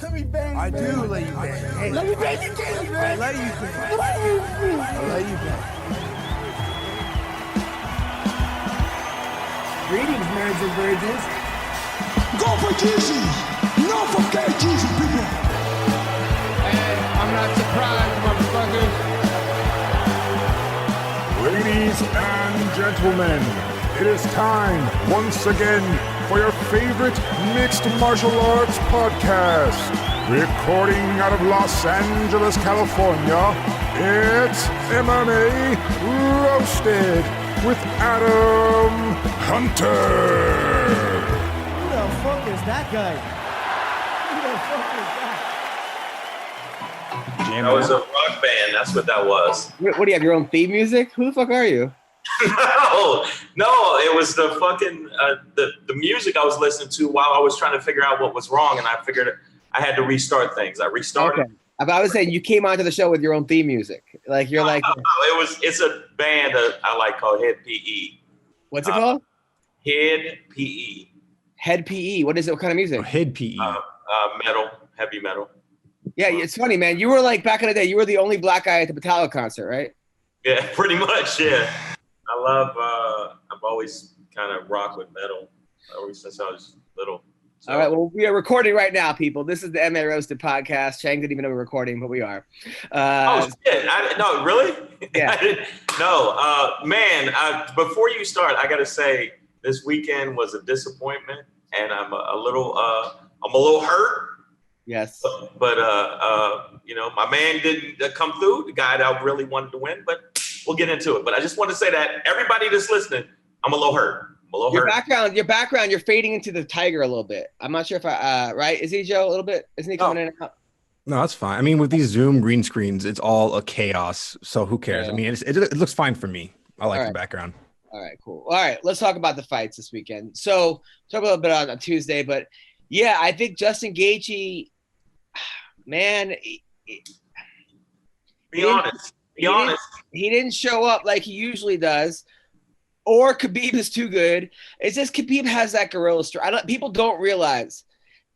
Let me bang. I do let you bang. Hey, let me bang you, man. I let you bang. I let you bang. Greetings, marrieds and virgins. Go for Jesus. No for Jesus, people. Hey, I'm not surprised, motherfuckers. Ladies and gentlemen, it is time once again for your favorite mixed martial arts podcast. Recording out of Los Angeles, California, it's MMA Roasted with Adam Hunter. Who the fuck is that guy? Who the fuck is that? That was a rock band. That's what that was. What do you have, your own theme music? Who the fuck are you? No, it was the fucking the music I was listening to while I was trying to figure out what was wrong, and I figured I had to restart things. I restarted. Okay. I was saying you came onto the show with your own theme music. Like you're like It's a band that I like called Head PE. What's it called? Head PE. Head PE. What is it? What kind of music? Head PE. Metal, heavy metal. Yeah, it's funny, man. You were like back in the day. You were the only black guy at the Metallica concert, right? Yeah, pretty much. Yeah, I love. I've always kind of rocked with metal ever since I was little. So. All right. Well, we are recording right now, people. This is the MMA Roasted Podcast. Chang didn't even know we're recording, but we are. Oh shit! No, really? Yeah. I didn't. No, man. Before you start, I gotta say this weekend was a disappointment, and I'm a little hurt. Yes. But you know, my man didn't come through. The guy that I really wanted to win, but we'll get into it. But I just want to say that everybody that's listening, I'm a little hurt. Your background, you're fading into the tiger a little bit. I'm not sure if right? Is he, Joe, a little bit? Isn't he coming in and out? No, that's fine. I mean, with these Zoom green screens, it's all a chaos. So who cares? Yeah. I mean, it looks fine for me. I like the Right. background. All right, cool. All right, let's talk about the fights this weekend. So talk a little bit on Tuesday, but yeah, I think Justin Gaethje, man, Be honest. He didn't show up like he usually does. Or Khabib is too good. It's just Khabib has that gorilla strength. People don't realize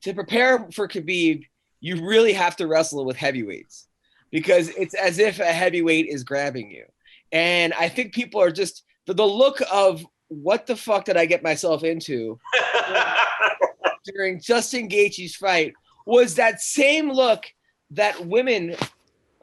to prepare for Khabib, you really have to wrestle with heavyweights because it's as if a heavyweight is grabbing you. And I think people are just the look of what the fuck did I get myself into during Justin Gaethje's fight was that same look that women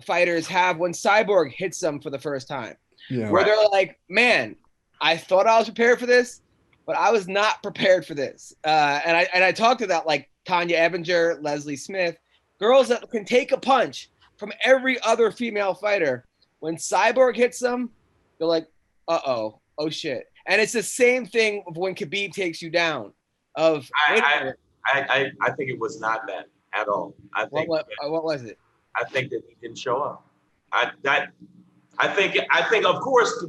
fighters have when Cyborg hits them for the first time. Yeah. Where they're like, man, I thought I was prepared for this, but I was not prepared for this. And I talked about like Tanya Evinger, Leslie Smith, girls that can take a punch from every other female fighter. When Cyborg hits them, they're like, oh shit. And it's the same thing when Khabib takes you down. I think it was not that at all. I think what was it? I think that he didn't show up. I think of course.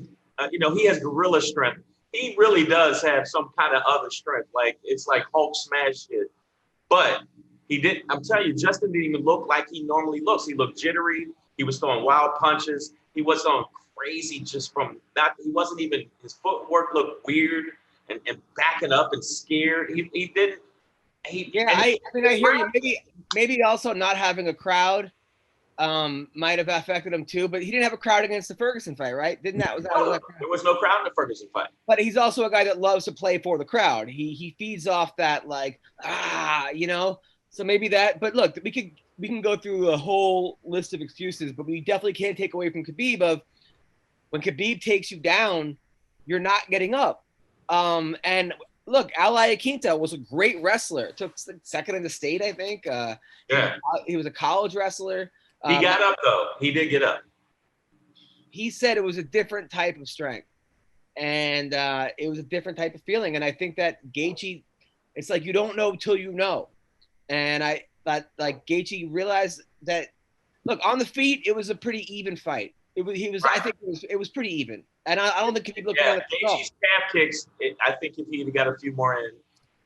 You know, he has gorilla strength. He really does have some kind of other strength. Like, it's like Hulk smash shit. But he didn't, I'm telling you, Justin didn't even look like he normally looks. He looked jittery. He was throwing wild punches. He was throwing crazy just from that. He wasn't even, his footwork looked weird and backing up and scared. I hear you. Maybe also not having a crowd might have affected him too, but he didn't have a crowd against the Ferguson fight, right? There was no crowd in the Ferguson fight. But he's also a guy that loves to play for the crowd. He feeds off that like you know. So maybe that. But look, we can go through a whole list of excuses, but we definitely can't take away from Khabib of when Khabib takes you down, you're not getting up. And look, Al Iaquinta was a great wrestler. Took second in the state, I think. He was a college wrestler. He got up, though. He did get up. He said it was a different type of strength. And it was a different type of feeling. And I think that Gaethje, it's like you don't know till you know. And I thought, like, Gaethje realized that, look, on the feet, it was a pretty even fight. I think it was pretty even. And I don't think he looked at it. Gaethje's calf kicks, I think if he'd got a few more in,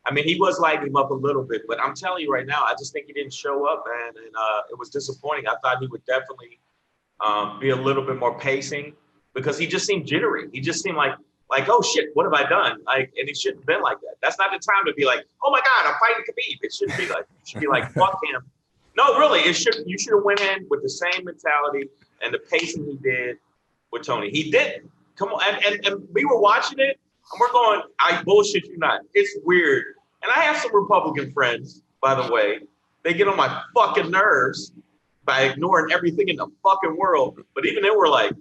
I mean, he was lighting him up a little bit, but I'm telling you right now, I just think he didn't show up, man, and it was disappointing. I thought he would definitely be a little bit more pacing because he just seemed jittery. He just seemed like, oh shit, what have I done? Like, and it shouldn't have been like that. That's not the time to be like, oh my God, I'm fighting Khabib. It shouldn't be like, you should be like, fuck him. No, really, you should have went in with the same mentality and the pacing he did with Tony. He didn't. Come on, and we were watching it, and we're going, I bullshit you not. It's weird. And I have some Republican friends, by the way. They get on my fucking nerves by ignoring everything in the fucking world. But even they were like,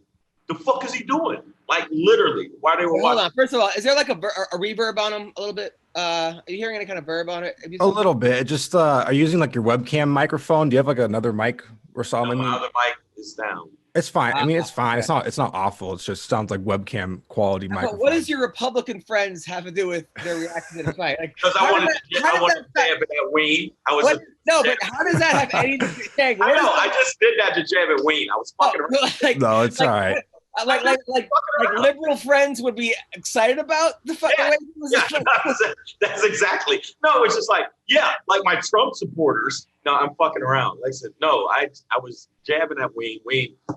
the fuck is he doing? Like, literally, while they were watching. Hold on. First of all, is there like a reverb on him a little bit? Are you hearing any kind of verb on it? A little bit. Just are you using like your webcam microphone? Do you have like another mic or something? No, my other mic is down. It's fine. I mean, it's fine. It's not awful. It just sounds like webcam quality microphone. What does your Republican friends have to do with their reaction to the fight? Because I wanted to jab at that Ween. But how does that have anything to say? I know. I just did that to jab at Ween. I was fucking around. No, it's all right. Like liberal friends would be excited about the fucking way he was. That's exactly. No, it's just like, like my Trump supporters. No, I'm fucking around. Like I said, no, I was jabbing at Ween.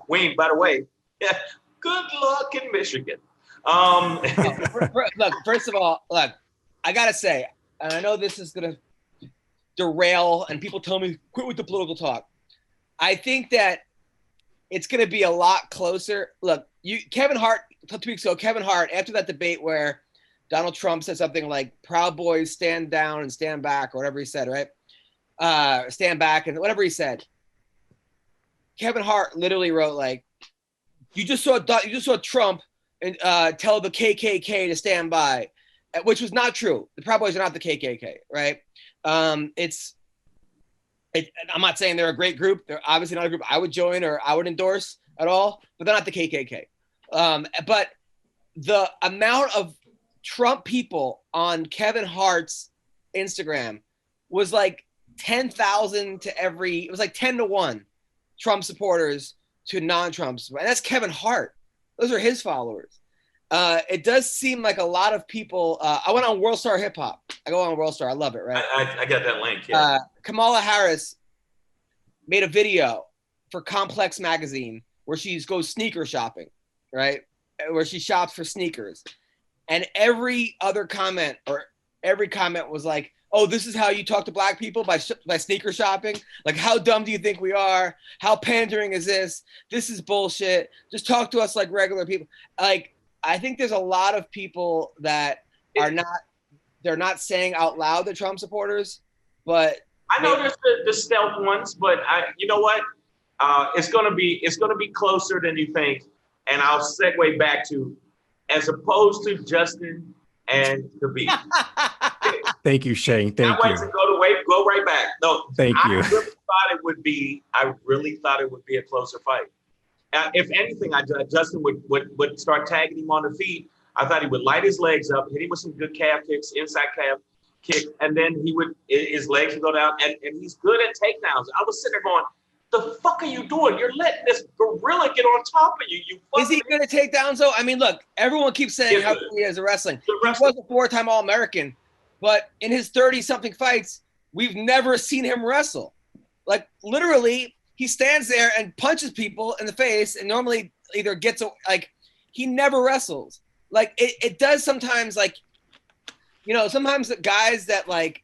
Ween, by the way, good luck in Michigan. Look, first of all, I gotta say, and I know this is gonna derail, and people tell me quit with the political talk. I think that it's going to be a lot closer. Look, Kevin Hart, 2 weeks ago, Kevin Hart, after that debate where Donald Trump said something like, Proud Boys stand down and stand back, or whatever he said, right? Stand back and whatever he said. Kevin Hart literally wrote like, you just saw Trump and tell the KKK to stand by, which was not true. The Proud Boys are not the KKK, right? I'm not saying they're a great group. They're obviously not a group I would join or I would endorse at all, but they're not the KKK. But the amount of Trump people on Kevin Hart's Instagram was like 10,000 to it was like 10 to 1 Trump supporters to non-Trumps. And that's Kevin Hart. Those are his followers. It does seem like a lot of people. I went on World Star Hip Hop. I go on World Star. I love it, right? I got that link. Yeah. Kamala Harris made a video for Complex Magazine where she goes sneaker shopping, right? Where she shops for sneakers. And every comment was like, oh, this is how you talk to black people by sneaker shopping? Like, how dumb do you think we are? How pandering is this? This is bullshit. Just talk to us like regular people. Like, I think there's a lot of people that they're not saying out loud they're Trump supporters, but I know there's the stealth ones, but you know what? It's gonna be closer than you think. And I'll segue back to, as opposed to Justin and Khabib. Thank you, Shane. Thank you. Go right back. No, thank you. I really thought it would be a closer fight. If anything, Justin would start tagging him on the feet. I thought he would light his legs up, hit him with some good calf kicks, inside calf kick, and then his legs would go down, and he's good at takedowns. I was sitting there going, the fuck are you doing? You're letting this gorilla get on top of you. Is he good at takedowns, though? I mean, look, everyone keeps saying how good he is at wrestling. He was a 4-time All-American, but in his 30-something fights, we've never seen him wrestle. Like, literally, he stands there and punches people in the face and normally either gets he never wrestles. Like, it does sometimes, like, you know, sometimes the guys that like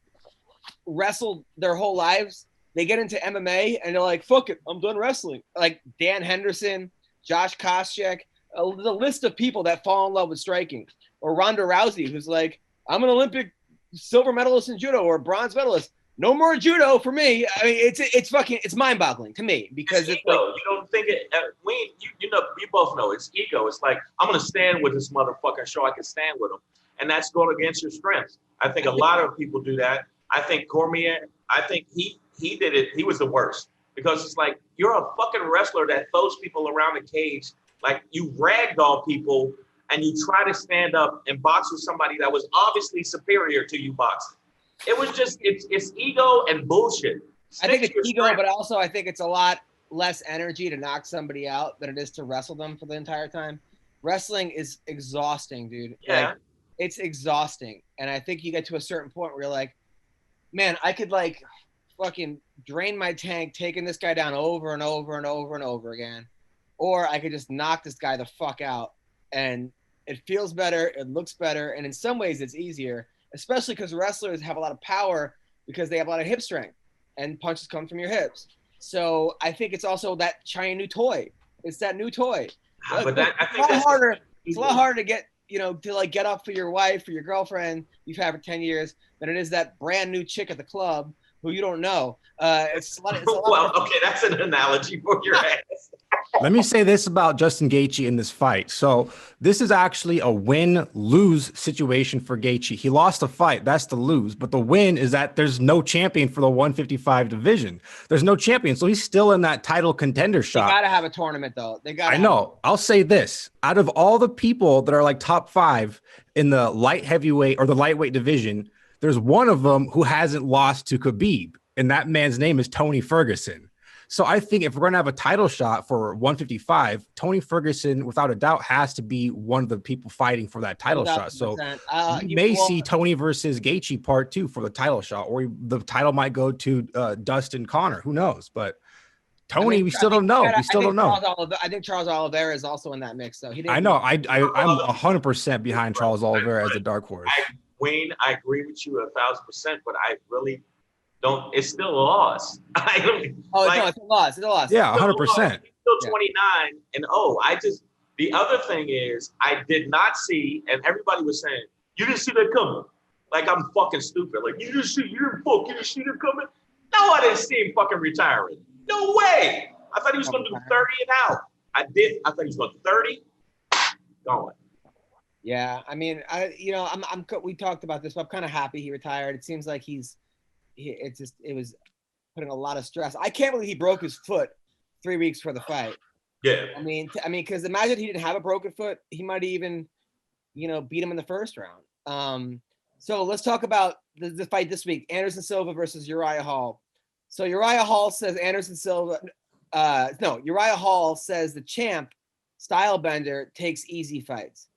wrestle their whole lives, they get into MMA and they're like, fuck it, I'm done wrestling. Like Dan Henderson, Josh Koscheck, the list of people that fall in love with striking. Or Ronda Rousey, who's like, I'm an Olympic silver medalist in judo or bronze medalist. No more judo for me. I mean, it's mind-boggling to me because it's ego. Like, you don't think it. You know, you both know it's ego. It's like, I'm gonna stand with this motherfucker, so I can stand with him, and that's going against your strengths. I think a lot of people do that. I think Cormier. I think he did it. He was the worst because it's like, you're a fucking wrestler that throws people around the cage, like you ragdoll people, and you try to stand up and box with somebody that was obviously superior to you boxing. It was just, it's ego and bullshit. I think it's ego, but also I think it's a lot less energy to knock somebody out than it is to wrestle them for the entire time. Wrestling is exhausting, dude. Yeah. Like, it's exhausting. And I think you get to a certain point where you're like, man, I could like fucking drain my tank taking this guy down over and over and over and over again. Or I could just knock this guy the fuck out. And it feels better, it looks better, and in some ways it's easier. Especially because wrestlers have a lot of power because they have a lot of hip strength. and punches come from your hips. So I think it's also that shiny new toy. It's that new toy. But that, I think it's a lot that's harder. It's a lot harder to get, to like get up for your wife or your girlfriend you've had for 10 years than it is that brand new chick at the club who you don't know. It's a lot well, okay, that's an analogy for your ass. Let me say this about Justin Gaethje in this fight. So this is actually a win-lose situation for Gaethje. He lost the fight. That's the lose. But the win is that there's no champion for the 155 division. There's no champion. So he's still in that title contender shot. They got to have a tournament, though. I know. I'll say this. Out of all the people that are like top 5 in the light heavyweight or the lightweight division, there's one of them who hasn't lost to Khabib. And that man's name is Tony Ferguson. So I think if we're going to have a title shot for 155, Tony Ferguson, without a doubt, has to be one of the people fighting for that title shot. So you may see Tony versus Gaethje part 2 for the title shot, or the title might go to Dustin Connor. Who knows? But Tony, we still don't know. We still don't know. I think Charles Oliveira is also in that mix, though. I know. I'm 100% behind Charles Oliveira as a dark horse. Wayne, I agree with you 1,000%, but I really don't. It's still a loss. I don't. No, it's a loss. It's a loss. Yeah, 100%. Still 29-0. The other thing is, I did not see, and everybody was saying, you didn't see that coming. Like I'm fucking stupid. Like you didn't see that coming. No, I didn't see him fucking retiring. No way. I thought he was going to do 30 and out. I thought he was going to 30. Going. Yeah, I mean, we talked about this, but I'm kind of happy he retired. It seems like it was putting a lot of stress. I can't believe he broke his foot 3 weeks for the fight. Yeah. I mean, because imagine he didn't have a broken foot, he might even, beat him in the first round. So let's talk about the fight this week: Anderson Silva versus Uriah Hall. So Uriah Hall says Uriah Hall says the champ, Stylebender, takes easy fights.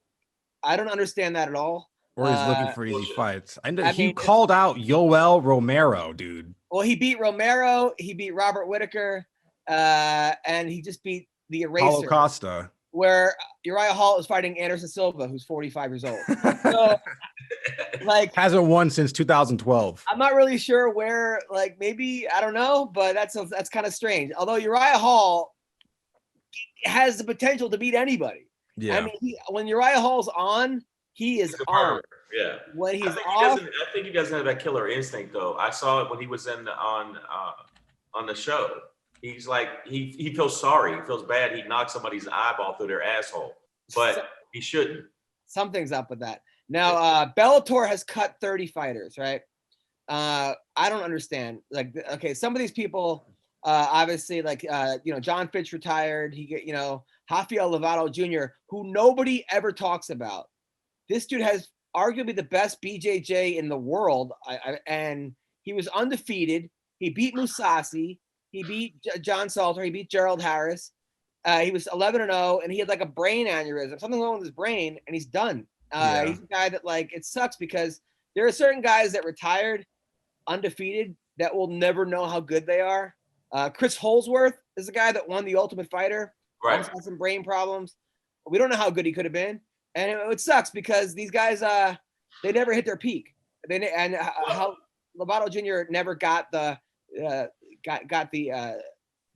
I don't understand that at all. Or he's looking for easy fights. He called out Yoel Romero, dude. Well, he beat Romero, he beat Robert Whittaker, and he just beat the Eraser. Paulo Costa. Where Uriah Hall is fighting Anderson Silva, who's 45 years old. So, hasn't won since 2012. I'm not really sure where, maybe, I don't know, but that's kind of strange. Although Uriah Hall has the potential to beat anybody. Yeah. I mean, when Uriah Hall's on, he is on. Yeah. When he's off, I think he doesn't have that killer instinct, though. I saw it when he was on the show. He's like he feels sorry. He feels bad. He knocked somebody's eyeball through their asshole, but he shouldn't. Something's up with that. Now, Bellator has cut 30 fighters, right? I don't understand. Some of these people, obviously, John Fitch retired. Rafael Lovato Jr., who nobody ever talks about. This dude has arguably the best BJJ in the world, and he was undefeated. He beat Mousasi. He beat John Salter. He beat Gerald Harris. He was 11-0, and he had a brain aneurysm, something wrong with his brain, and he's done. He's a guy that it sucks because there are certain guys that retired undefeated that will never know how good they are. Chris Holsworth is a guy that won the Ultimate Fighter. Right. Had some brain problems. We don't know how good he could have been, and it sucks because these guys they never hit their peak. How Lovato Jr. never got the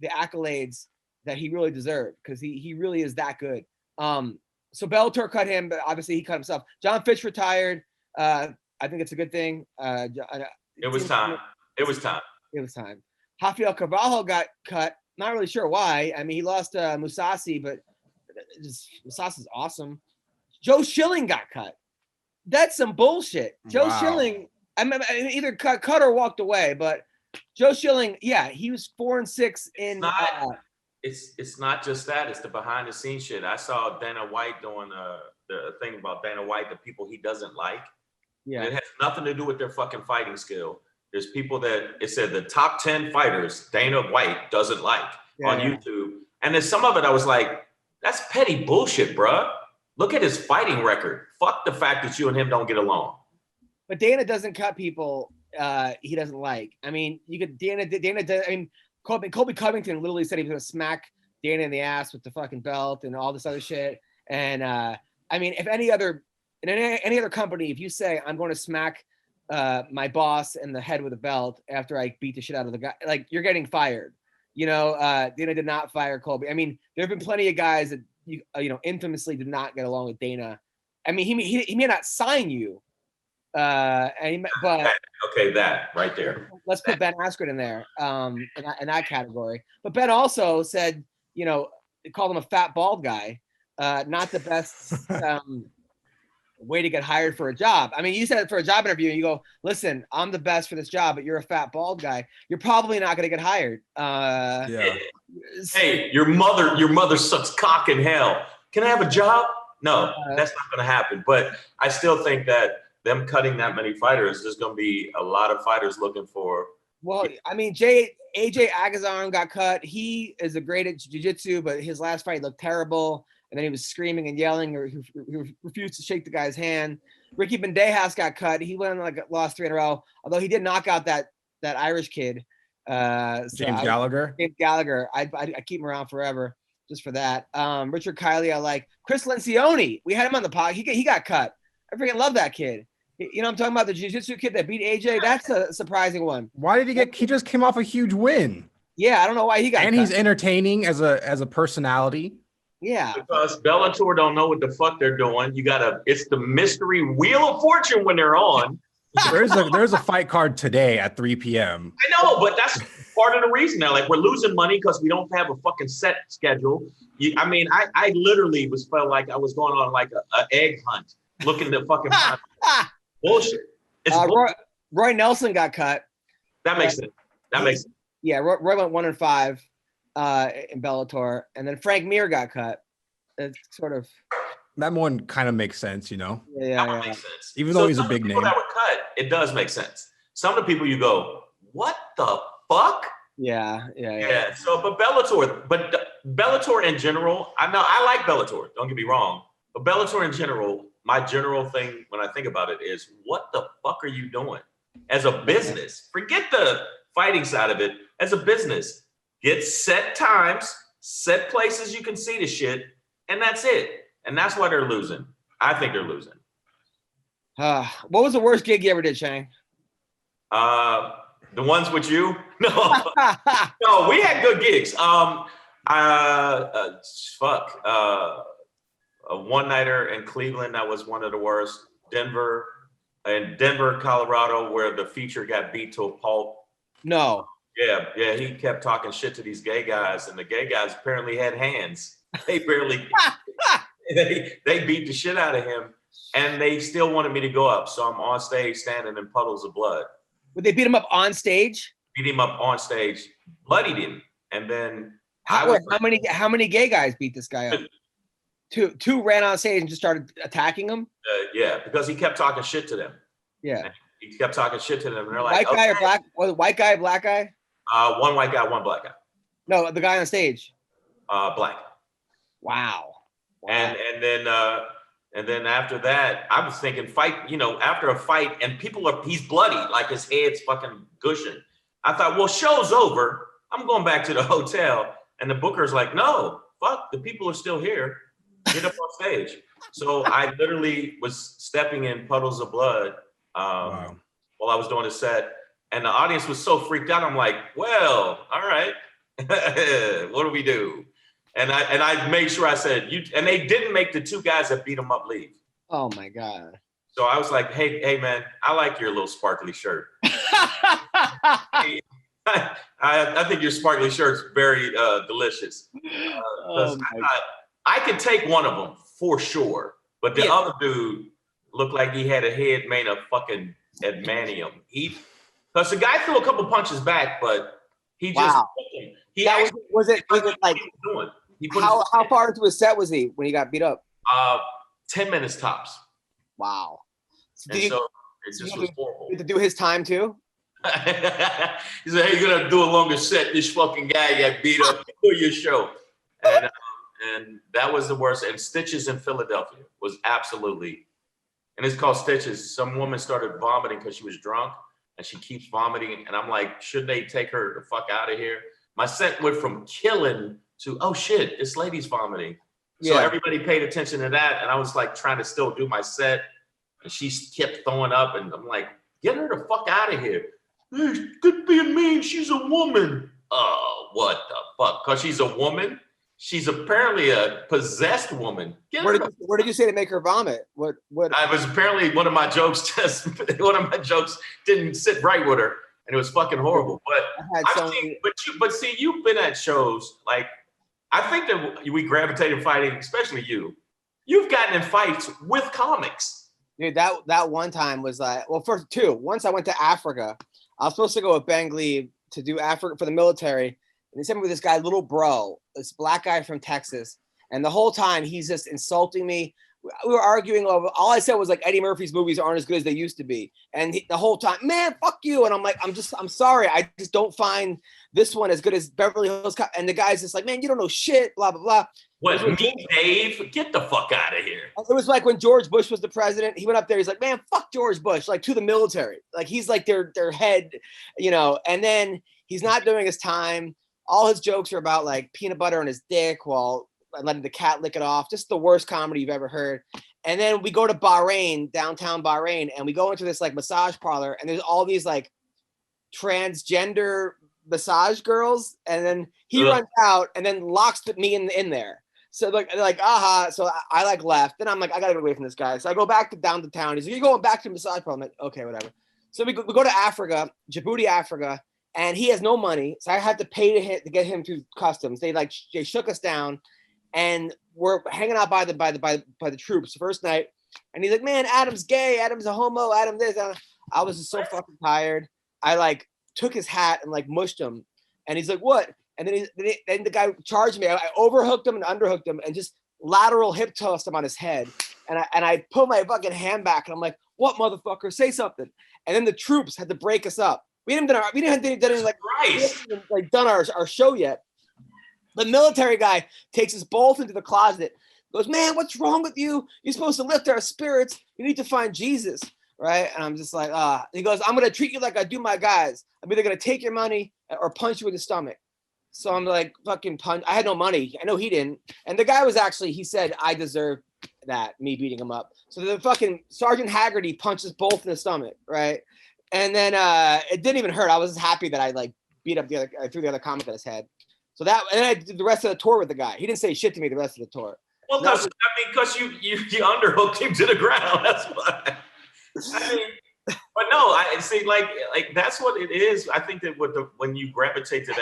accolades that he really deserved because he really is that good. So Bellator cut him, but obviously he cut himself. John Fitch retired. I think it's a good thing. It was time. It was time. Rafael Carvalho got cut. Not really sure why. I mean, he lost Mousasi, but Mousasi's awesome. Joe Schilling got cut. That's some bullshit. Joe Schilling, I mean, either cut or walked away, but Joe Schilling, he was 4-6 in. It's not just that. It's the behind the scenes shit. I saw Dana White doing the thing about Dana White, the people he doesn't like. Yeah. And it has nothing to do with their fucking fighting skill. There's people that it said the top 10 fighters Dana White doesn't like on YouTube. And then some of it I was like, that's petty bullshit, bruh. Look at his fighting record. Fuck the fact that you and him don't get along. But Dana doesn't cut people he doesn't like. I mean, Dana I mean, Colby Covington literally said he was going to smack Dana in the ass with the fucking belt and all this other shit. And I mean, if any other company, if you say I'm going to smack my boss and the head with a belt after I beat the shit out of the guy. Like, you're getting fired. Dana did not fire Colby. I mean, there have been plenty of guys that infamously did not get along with Dana. I mean, he may not sign you, but okay, that right there. Let's put Ben Askren in there, in that category. But Ben also said, they called him a fat bald guy. Not the best way to get hired for a job. I mean, you said it for a job interview, and you go, "Listen, I'm the best for this job, but you're a fat bald guy. You're probably not going to get hired." Yeah. Hey, your mother sucks cock in hell. Can I have a job? No, that's not going to happen. But I still think that them cutting that many fighters, there's going to be a lot of fighters looking for. Well, I mean, AJ Agazarm got cut. He is a great at jiu-jitsu, but his last fight looked terrible. And then he was screaming and yelling, or he refused to shake the guy's hand. Ricky Bandejas got cut. He lost 3 in a row, although he did knock out that Irish kid. James Gallagher. James Gallagher. I keep him around forever just for that. Richard Kiley, I like. Chris Lencioni. We had him on the pod. He got cut. I freaking love that kid. I'm talking about the jiu-jitsu kid that beat AJ. That's a surprising one. Why did he get? He just came off a huge win. Yeah, I don't know why he got. And cut. He's entertaining as a personality. Yeah, because Bellator don't know what the fuck they're doing. It's the mystery Wheel of Fortune when they're on. There's a fight card today at 3 p.m. I know, but that's part of the reason now. Like, we're losing money because we don't have a fucking set schedule. I literally felt like I was going on like a egg hunt, looking to fucking find bullshit. Roy Nelson got cut. That makes sense. Yeah, Roy went 1-5 in Bellator, and then Frank Mir got cut. It's sort of that one kind of makes sense, Yeah. Makes sense. Even though he's a big name. That were cut, it does make sense. Some of the people you go, what the fuck? Yeah. So, but Bellator in general, I like Bellator. Don't get me wrong, but Bellator in general, my general thing when I think about it is, what the fuck are you doing as a business? Forget the fighting side of it. As a business, get set times, set places you can see the shit, and that's it. And that's why they're losing. I think they're losing. What was the worst gig you ever did, Shang? The ones with you? No, no, we had good gigs. A one-nighter in Cleveland, that was one of the worst. Denver, Colorado, where the feature got beat to a pulp. No. Yeah, he kept talking shit to these gay guys, and the gay guys apparently had hands. They barely, they beat the shit out of him, and they still wanted me to go up. So I'm on stage standing in puddles of blood. Would they beat him up on stage? Beat him up on stage, bloodied him, and then how many gay guys beat this guy up? Two ran on stage and just started attacking him. Yeah, because he kept talking shit to them. Yeah, he kept talking shit to them, and they're like, white guy or black? Was it white guy, black guy? One white guy, one black guy. No, the guy on stage. Black. Wow. And then after that, I was thinking fight. After a fight, and he's bloody, like his head's fucking gushing. I thought, well, show's over. I'm going back to the hotel, and the booker's like, no, fuck, the people are still here. Get up on stage. So I literally was stepping in puddles of blood while I was doing a set, and the audience was so freaked out. I'm like, well, all right, what do we do? And I made sure I said, and they didn't make the two guys that beat him up leave. Oh my God. So I was like, hey man, I like your little sparkly shirt. I think your sparkly shirt's very delicious. I could take one of them for sure, but the other dude looked like he had a head made of fucking adamantium. Because the guy threw a couple punches back, but he just was it like how far into his set was he when he got beat up? 10 minutes tops. Wow. So it just was horrible. Did to do his time too? He said, hey, you're gonna do a longer set. This fucking guy got beat up for your show. And that was the worst. And Stitches in Philadelphia was absolutely, and it's called Stitches. Some woman started vomiting because she was drunk, and she keeps vomiting. And I'm like, should they take her the fuck out of here? My set went from killing to, oh shit, this lady's vomiting. So everybody paid attention to that. And I was like trying to still do my set. And she kept throwing up. And I'm like, Get her the fuck out of here. Hey, good being mean. She's a woman. Oh, what the fuck? Because she's a woman? She's apparently a possessed woman. Where did you say to make her vomit? What? I was apparently one of my jokes didn't sit right with her, and it was fucking horrible. But see, you've been at shows like I think that we gravitate in fighting, especially you. You've gotten in fights with comics. Dude, that one time was like, well, first two. Once I went to Africa, I was supposed to go with Bang Lee to do Africa for the military. And they sent me with this guy, Little Bro, this black guy from Texas. And the whole time he's just insulting me. We were arguing over, all I said was like Eddie Murphy's movies aren't as good as they used to be. And the whole time, man, fuck you. And I'm like, I'm sorry. I just don't find this one as good as Beverly Hills Cop. And the guy's just like, man, you don't know shit, blah, blah, blah. What, me, Dave? Get the fuck out of here. It was like when George Bush was the president. He went up there. He's like, man, fuck George Bush, like to the military. Like he's like their head, and then he's not doing his time. All his jokes are about like peanut butter on his dick while letting the cat lick it off. Just the worst comedy you've ever heard. And then we go to Bahrain, downtown Bahrain, and we go into this like massage parlor, and there's all these like transgender massage girls, and then he runs out and then locks me in there. So like aha. So I like left. Then I'm like, I gotta get away from this guy. So I go back down to town. He's like, you're going back to the massage parlor. I'm like, okay, whatever. So we go to Africa, Djibouti, Africa. And he has no money, so I had to pay to get him through customs. They shook us down, and we're hanging out by the troops the first night. And he's like, "Man, Adam's gay. Adam's a homo. Adam this." I was just so fucking tired. I like took his hat and like mushed him, and he's like, "What?" And then the guy charged me. I overhooked him and underhooked him, and just lateral hip tossed him on his head. And I put my fucking hand back, and I'm like, "What, motherfucker? Say something!" And then the troops had to break us up. We hadn't done our show yet. The military guy takes us both into the closet. Goes, man, what's wrong with you? You're supposed to lift our spirits. You need to find Jesus, right? And I'm just like, He goes, I'm gonna treat you like I do my guys. I'm either gonna take your money or punch you in the stomach. So I'm like, fucking punch. I had no money. I know he didn't. And the guy was he said I deserve that, me beating him up. So the fucking Sergeant Haggerty punches both in the stomach, right? And then it didn't even hurt. I was just happy that I like beat up I threw the other comic at his head. So and then I did the rest of the tour with the guy. He didn't say shit to me the rest of the tour. Well, because you underhooked him to the ground. That's why. I mean, but no, I see. Like that's what it is. I think that when you gravitate to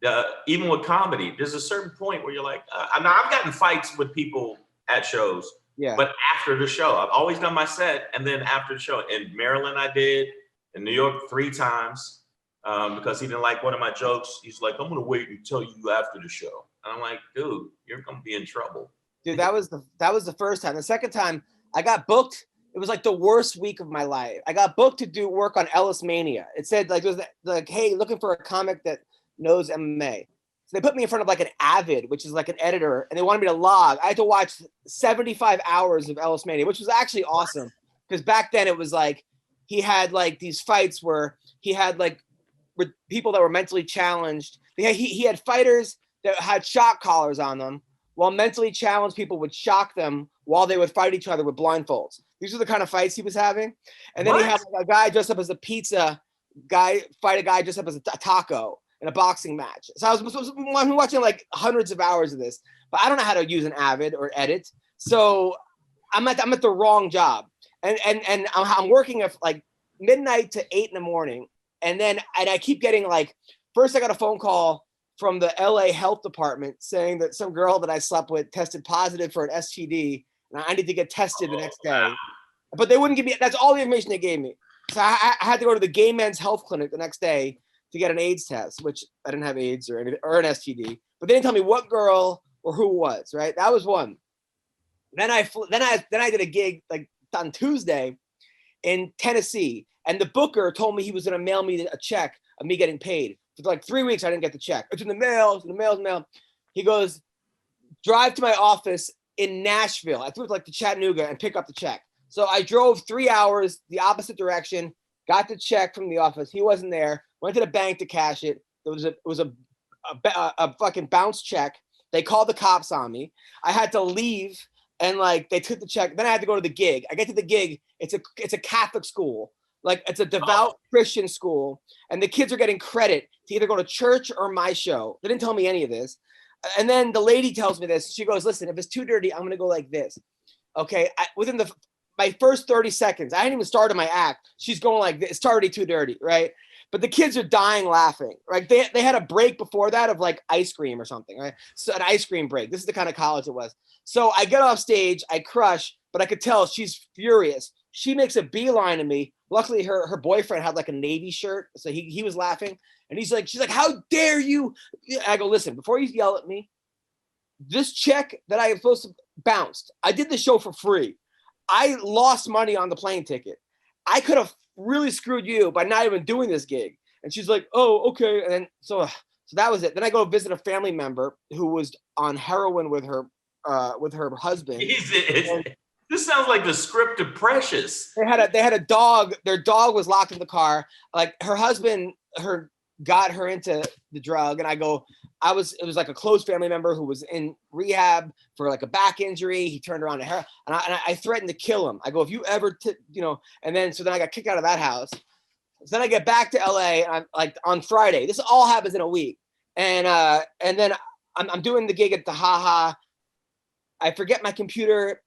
that, even with comedy, there's a certain point where you're like, I've gotten fights with people at shows. Yeah. But after the show, I've always done my set, and then after the show, in Maryland I did, in New York 3 times, because he didn't like one of my jokes. He's like, I'm gonna wait and tell you after the show, and I'm like, dude, you're gonna be in trouble. Dude, that was the first time. The second time, I got booked. It was like the worst week of my life. I got booked to do work on Ellis Mania. It said it was like, hey, looking for a comic that knows MMA. So they put me in front of like an Avid, which is like an editor, and they wanted me to log. I had to watch 75 hours of Ellis Mania, which was actually awesome. Because back then it was like he had like these fights where he had like people that were mentally challenged. He had fighters that had shock collars on them, while mentally challenged people would shock them while they would fight each other with blindfolds. These are the kind of fights he was having. And then he had like a guy dressed up as a pizza guy fight a guy dressed up as a taco in a boxing match. So I'm watching like hundreds of hours of this, but I don't know how to use an Avid or edit. So I'm at the wrong job. And I'm working at like midnight to 8 in the morning. And I keep getting like, first I got a phone call from the LA health department saying that some girl that I slept with tested positive for an STD and I need to get tested the next day. But they wouldn't give me, that's all the information they gave me. So I had to go to the gay men's health clinic the next day to get an AIDS test, which I didn't have AIDS or an STD, but they didn't tell me what girl or who it was, right? That was one. Then I did a gig like on Tuesday in Tennessee, and the booker told me he was going to mail me a check of me getting paid. For like 3 weeks, I didn't get the check. It's in the mail. He goes, drive to my office in Nashville. I threw it like to Chattanooga and pick up the check. So I drove 3 hours the opposite direction, got the check from the office. He wasn't there. Went to the bank to cash it. It was a fucking bounce check. They called the cops on me. I had to leave, and like they took the check. Then I had to go to the gig. I get to the gig. It's a Catholic school. Like it's a devout Christian school, and the kids are getting credit to either go to church or my show. They didn't tell me any of this. And then the lady tells me this. She goes, listen, if it's too dirty, I'm going to go like this. Okay. Within my first 30 seconds, I hadn't even started my act. She's going like this. It's already too dirty. Right. But the kids are dying laughing. Right. They had a break before that of like ice cream or something. Right. So an ice cream break. This is the kind of college it was. So I get off stage, I crush, but I could tell she's furious. She makes a beeline to me. Luckily, her boyfriend had like a Navy shirt. So he was laughing. And she's like, how dare you? I go, listen, before you yell at me, this check that I am supposed to bounced. I did the show for free. I lost money on the plane ticket. I could have really screwed you by not even doing this gig. And she's like, oh, okay. And then so that was it. Then I go visit a family member who was on heroin with her husband. This sounds like the script of Precious. They had a dog. Their dog was locked in the car. Like her husband, got her into the drug. And it was like a close family member who was in rehab for like a back injury. He turned around to her and I threatened to kill him. I go, if you ever, and then I got kicked out of that house. So then I get back to LA and I'm like on Friday. This all happens in a week. And then I'm doing the gig at the Ha. I forget my computer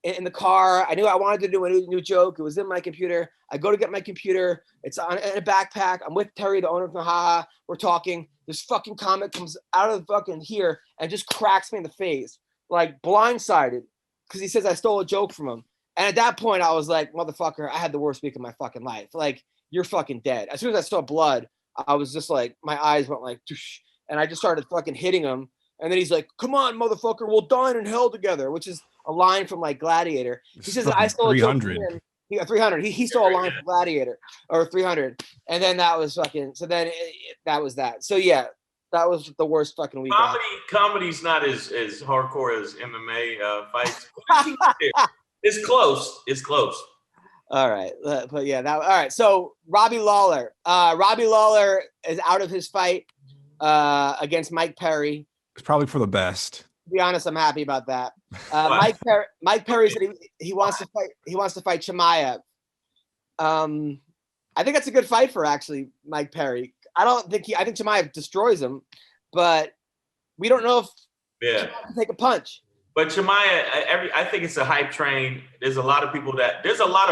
in the car. I knew I wanted to do a new joke. It was in my computer. I go to get my computer. It's in a backpack. I'm with Terry, the owner of the Ha. We're talking. This fucking comic comes out of the fucking here and just cracks me in the face, like blindsided, because he says I stole a joke from him. And at that point, I was like, motherfucker, I had the worst week of my fucking life. Like, you're fucking dead. As soon as I saw blood, I was just like, my eyes went like, Tush, and I just started fucking hitting him. And then he's like, come on, motherfucker, we'll dine in hell together, which is a line from like Gladiator. He says, I stole 300. He got 300. He stole a line from Gladiator or 300. And then that was fucking, so then that was that. So yeah, that was the worst fucking week. Comedy's not as hardcore as MMA fights. It's close. It's close. All right. But yeah, all right. So Robbie Lawler. Robbie Lawler is out of his fight against Mike Perry. It's probably for the best. To be honest, I'm happy about that. Mike Perry said he wants to fight. He wants to fight Chimaev. I think that's a good fight for actually Mike Perry. I think Chimaev destroys him, but we don't know if Chimaev can take a punch. But Chimaev, I think it's a hype train. There's a lot of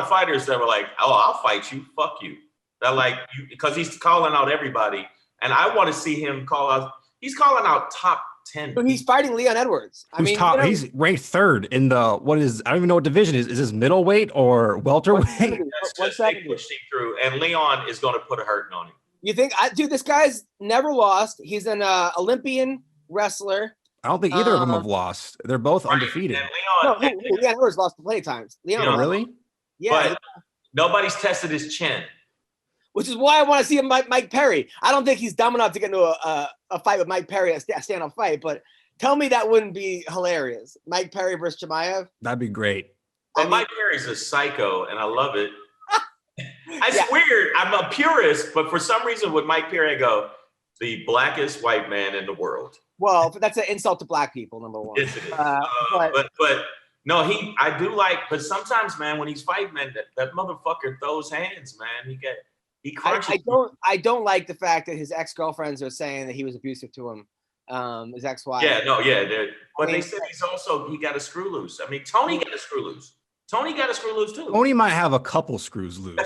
fighters that were like, "Oh, I'll fight you. Fuck you." That like because he's calling out everybody, and I want to see him call out. He's calling out top 10. So he's fighting Leon Edwards. He's ranked third in the I don't even know what division is. Is this middleweight or welterweight? That's just they pushed him through, and Leon is going to put a hurting on him. You think? Dude, this guy's never lost. He's an Olympian wrestler. I don't think either of them have lost. They're both undefeated. And Leon Edwards lost plenty of times. Leon, really? Yeah. But nobody's tested his chin. Which is why I want to see him Mike Perry. I don't think he's dumb enough to get into a fight with Mike Perry, a stand-up fight. But tell me that wouldn't be hilarious. Mike Perry versus Chimaev. That'd be great. But Mike Perry's a psycho, and I love it. It's weird. I'm a purist, but for some reason with Mike Perry, I go, the blackest white man in the world. Well, that's an insult to black people, number one. Yes, it is. But no, I do like, but sometimes, man, when he's fighting, man, that motherfucker throws hands, man. He crunches. I don't like the fact that his ex-girlfriends are saying that he was abusive to him, his ex-wife. But they said he got a screw loose. I mean, Tony got a screw loose. Tony got a screw loose too. Tony might have a couple screws loose.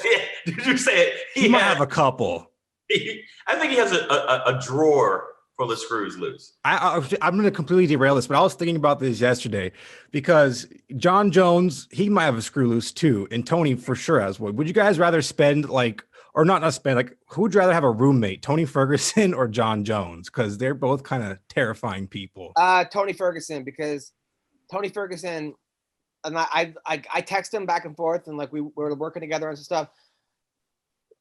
Did you say it? He might have a couple. I think he has a drawer full of screws loose. I'm going to completely derail this, but I was thinking about this yesterday because John Jones, he might have a screw loose too, and Tony for sure has one. Would you guys rather spend who would you rather have a roommate, Tony Ferguson or John Jones? Because they're both kind of terrifying people. Tony Ferguson, because Tony Ferguson, and I text him back and forth, and like we were working together on some stuff.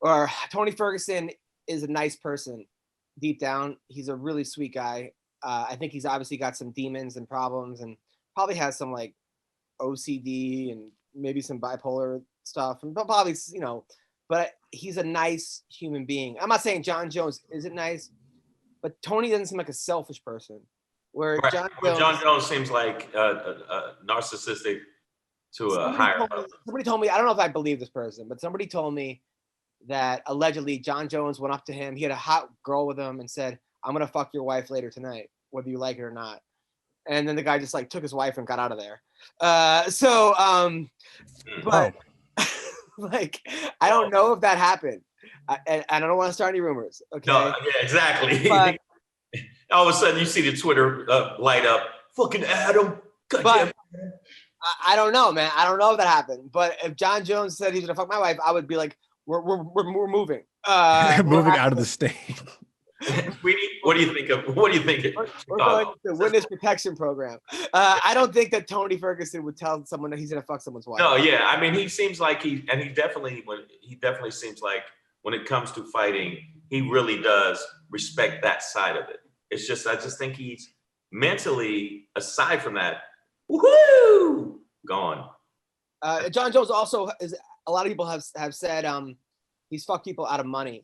Or Tony Ferguson is a nice person. Deep down, he's a really sweet guy. I think he's obviously got some demons and problems, and probably has some like OCD and maybe some bipolar stuff, and probably But he's a nice human being. I'm not saying John Jones isn't nice, but Tony doesn't seem like a selfish person. Where right. John Jones seems like narcissistic to a higher level. Somebody told me, I don't know if I believe this person, but somebody told me that allegedly John Jones went up to him. He had a hot girl with him and said, "I'm gonna fuck your wife later tonight, whether you like it or not." And then the guy just like took his wife and got out of there. But like, I don't know if that happened. And I don't want to start any rumors. Okay. No, yeah, exactly. But, all of a sudden, you see the Twitter light up. Fucking Adam. But I don't know, man. I don't know if that happened. But if John Jones said he's gonna fuck my wife, I would be like, we're moving. Moving out of the state. What do you think of? What do you think? We're going to the witness protection program. I don't think that Tony Ferguson would tell someone that he's gonna fuck someone's wife. No, yeah. I mean, he seems like he definitely seems like when it comes to fighting, he really does respect that side of it. It's just, I just think he's mentally, aside from that, woohoo, gone. John Jones also is. A lot of people have said he's fucked people out of money.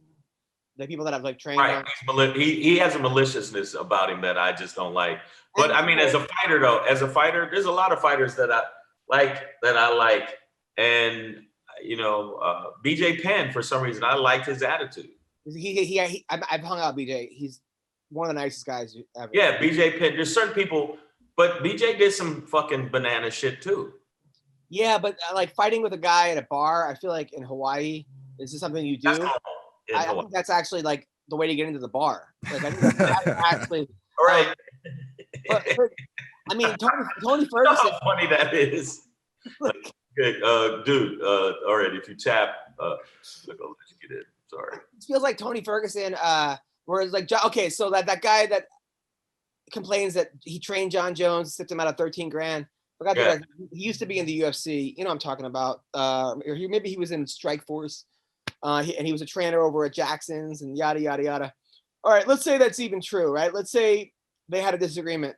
The people that have like trained. Right. He has a maliciousness about him that I just don't like. But I mean, as a fighter though, there's a lot of fighters that I like, and you know, BJ Penn, for some reason, I liked his attitude. I've hung out with BJ. He's one of the nicest guys ever. Yeah, BJ Penn. There's certain people, but BJ did some fucking banana shit too. Yeah, but like fighting with a guy at a bar, I feel like in Hawaii, is this something you do? I think that's actually like the way to get into the bar. Like I think that's actually. All right. But, I mean, Tony Ferguson. How funny that is. Like, good, dude. All right, if you tap, I'll let you get in. Sorry. It feels like Tony Ferguson. Whereas like, okay, so that guy that complains that he trained John Jones, tipped him out of $13,000. Yeah. He used to be in the UFC. You know what I'm talking about. Or maybe he was in Strike Force. And he was a trainer over at Jackson's and yada, yada, yada. All right, let's say that's even true, right? Let's say they had a disagreement.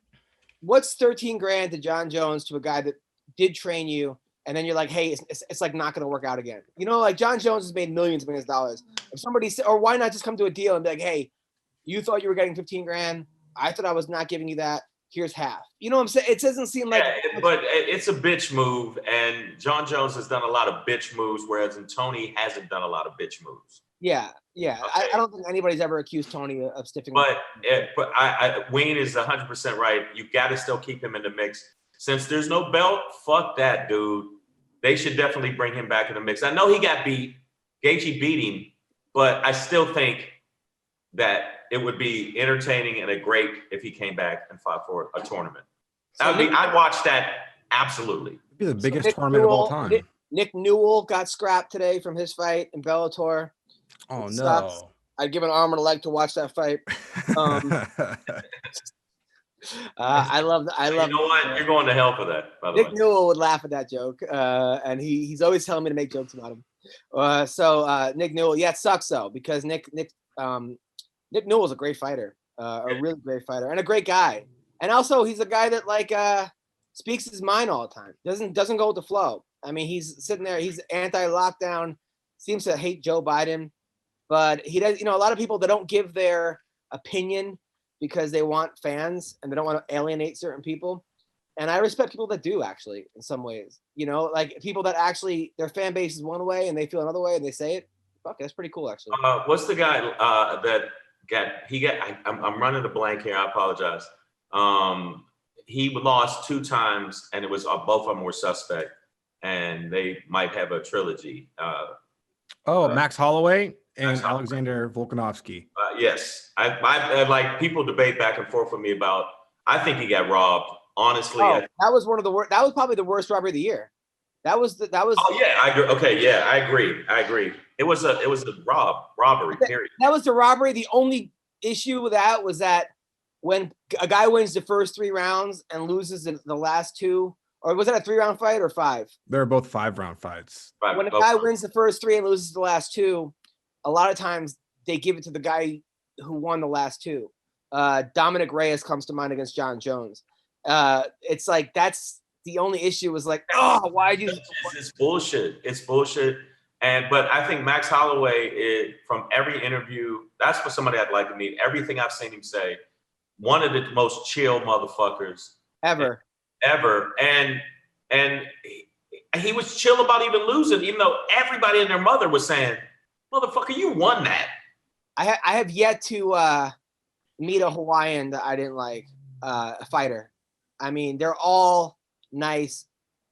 What's $13,000 to John Jones to a guy that did train you? And then you're like, hey, it's like not going to work out again. You know, like John Jones has made millions of dollars. If somebody said, or why not just come to a deal and be like, hey, you thought you were getting $15,000. I thought I was not giving you that. Here's half. You know what I'm saying? It doesn't seem like. Yeah, but it's a bitch move, and John Jones has done a lot of bitch moves, whereas Tony hasn't done a lot of bitch moves. Yeah. Okay. I don't think anybody's ever accused Tony of stiffing. But Wayne is 100% right. You got to still keep him in the mix. Since there's no belt, fuck that, dude. They should definitely bring him back in the mix. I know he got beat. Gaethje beat him, but I still think that it would be entertaining and great if he came back and fought for a tournament. I'd watch that, absolutely. It'd be the biggest tournament of all time. Nick Newell got scrapped today from his fight in Bellator. Oh, it no. Sucks. I'd give an arm and a leg to watch that fight. I love. You know what? You're going to hell for that, by the way. Nick Newell would laugh at that joke, and he's always telling me to make jokes about him. Nick Newell, yeah, it sucks though, because Nick Newell's a great fighter, a really great fighter, and a great guy. And also, he's a guy that like speaks his mind all the time. Doesn't go with the flow. I mean, he's sitting there. He's anti-lockdown. Seems to hate Joe Biden, but he does. You know, a lot of people that don't give their opinion because they want fans and they don't want to alienate certain people. And I respect people that do, actually, in some ways. You know, like people that actually their fan base is one way and they feel another way and they say it. Fuck, that's pretty cool, actually. What's the guy I'm running a blank here. I apologize. He lost 2 times, and it was both of them were suspect, and they might have a trilogy. Max Holloway and Alexander Volkanovski. Yes, I like people debate back and forth with me about. I think he got robbed. Honestly, that was one of the worst. That was probably the worst robbery of the year. That was. Oh yeah, I agree. Okay, yeah, I agree. It was a robbery. Period. That was the robbery. The only issue with that was that when a guy wins the first 3 rounds and loses the last 2, or was it a 3-round fight or 5? They were both 5-round fights. When a guy wins the first 3 and loses the last 2, a lot of times they give it to the guy who won the last 2. Dominic Reyes comes to mind against John Jones. It's like that's the only issue was like, oh, why do you? It's bullshit. It's bullshit. But I think Max Holloway, from every interview, that's for somebody I'd like to meet. Everything I've seen him say, one of the most chill motherfuckers ever. And he was chill about even losing, even though everybody and their mother was saying, Motherfucker, you won that. I have yet to meet a Hawaiian that I didn't like, a fighter. I mean, they're all nice,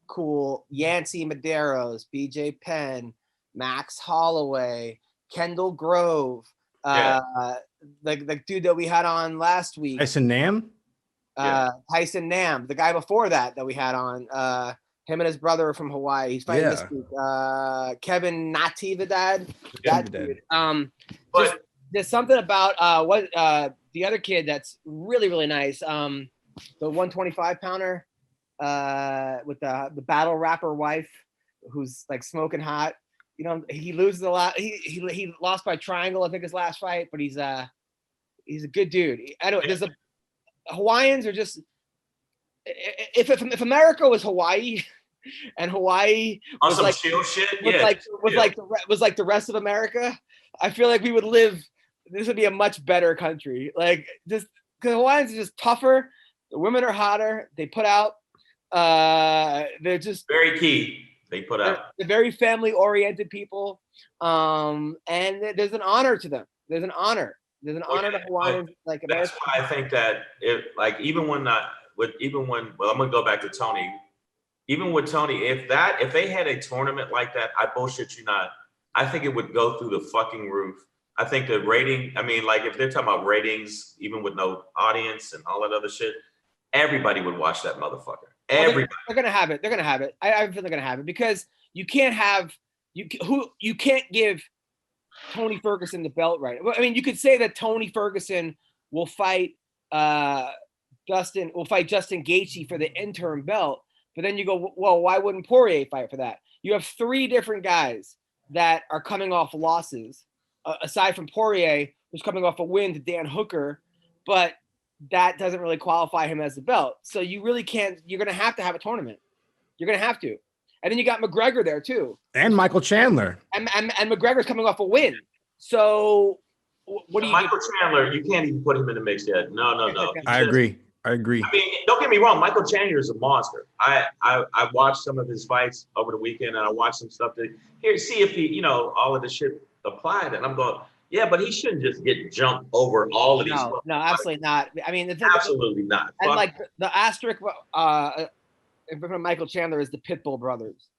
cool. Yancey Medeiros, BJ Penn, Max Holloway, Kendall Grove, the dude that we had on last week. Tyson Nam? Tyson Nam, the guy before that we had on. Him and his brother are from Hawaii. He's fighting this week. Kevin Natividad. That dude. But there's something about the other kid that's really, really nice. The 125 pounder with the battle rapper wife who's like smoking hot. You know, he loses a lot. He lost by triangle, I think, his last fight, but he's a good dude. Anyway, Hawaiians are just if America was Hawaii and Hawaai was some like chill shit, was like the rest of America, I feel like we would live. This would be a much better country. Like just because Hawaiians are just tougher. The women are hotter. They put out. They're just very key. They put out. They're very family-oriented people, and there's an honor to them. There's an honor. There's an honor to Hawaiians. Like that's why I think that even when I'm gonna go back to Tony. Even with Tony, if they had a tournament like that, I bullshit you not. I think it would go through the fucking roof. I think the rating. I mean, like if they're talking about ratings, even with no audience and all that other shit, everybody would watch that motherfucker. Everybody. They're gonna have it. They're gonna have it. I feel they're gonna have it because you can't give Tony Ferguson the belt right. I mean, you could say that Tony Ferguson will fight Justin Gaethje for the interim belt, but then you go, well, why wouldn't Poirier fight for that? You have three different guys that are coming off losses, aside from Poirier, who's coming off a win to Dan Hooker, but that doesn't really qualify him as the belt. So you really can't. You're going to have a tournament. You're going to have to. And then you got McGregor there too, and Michael Chandler, and McGregor's coming off a win. So what do you? Michael Chandler, you can't even put him in the mix yet. No. I agree. I mean, don't get me wrong. Michael Chandler is a monster. I watched some of his fights over the weekend, and I watched some stuff to see if he, all of the shit applied. And I'm going, yeah, but he shouldn't just get jumped over all of these. No, absolutely not. I mean, absolutely not. And like the asterisk from Michael Chandler is the Pitbull brothers,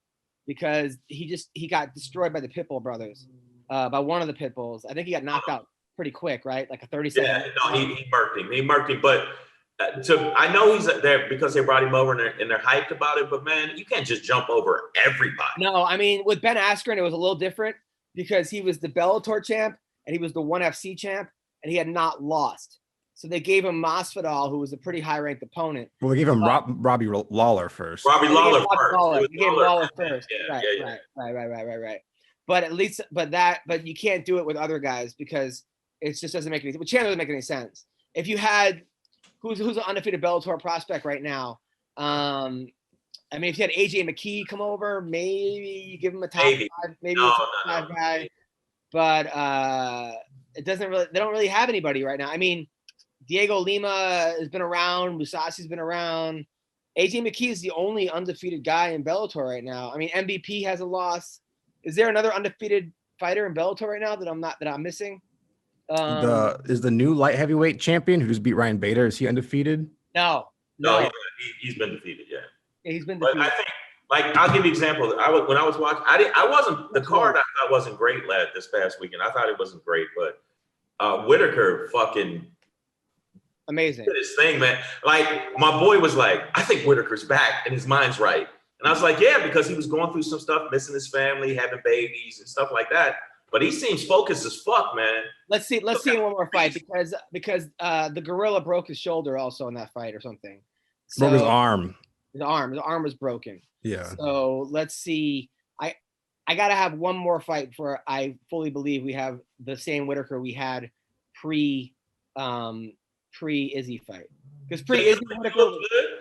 because he got destroyed by the Pitbull brothers, by one of the Pitbulls. I think he got knocked out pretty quick, right? Like a 30-second. Yeah, no, he murked him. But I know he's there because they brought him over and they're hyped about it. But man, you can't just jump over everybody. No, I mean with Ben Askren, it was a little different because he was the Bellator champ and he was the ONE FC champ and he had not lost. So they gave him Masvidal, who was a pretty high-ranked opponent. Well, they gave him Robbie Lawler first. Robbie Lawler first. They gave Lawler first. Right. But you can't do it with other guys because it just doesn't make any sense. With Chandler doesn't make any sense. If you had who's an undefeated Bellator prospect right now? I mean, if you had AJ McKee come over, maybe you give him a top five, maybe a top five guy. But it doesn't really. They don't really have anybody right now. I mean, Diego Lima has been around. Musasi's been around. AJ McKee is the only undefeated guy in Bellator right now. I mean, MVP has a loss. Is there another undefeated fighter in Bellator right now that I'm missing? Is the new light heavyweight champion who just beat Ryan Bader? Is he undefeated? No. He's been defeated. Yeah, he's been defeated. But I think, like, I'll give you an example. When I was watching, I wasn't the card. I thought wasn't great this past weekend. I thought it wasn't great, but Whitaker fucking amazing. Did his thing, man. Like my boy was like, I think Whitaker's back and his mind's right. And I was like, yeah, because he was going through some stuff, missing his family, having babies and stuff like that. But he seems focused as fuck, man. Let's see one more fight because the gorilla broke his shoulder also in that fight or something. So, broke his arm. His arm was broken. Yeah. So let's see. I gotta have one more fight before I fully believe we have the same Whitaker we had pre Izzy fight. Because pre-Izzy Whitaker,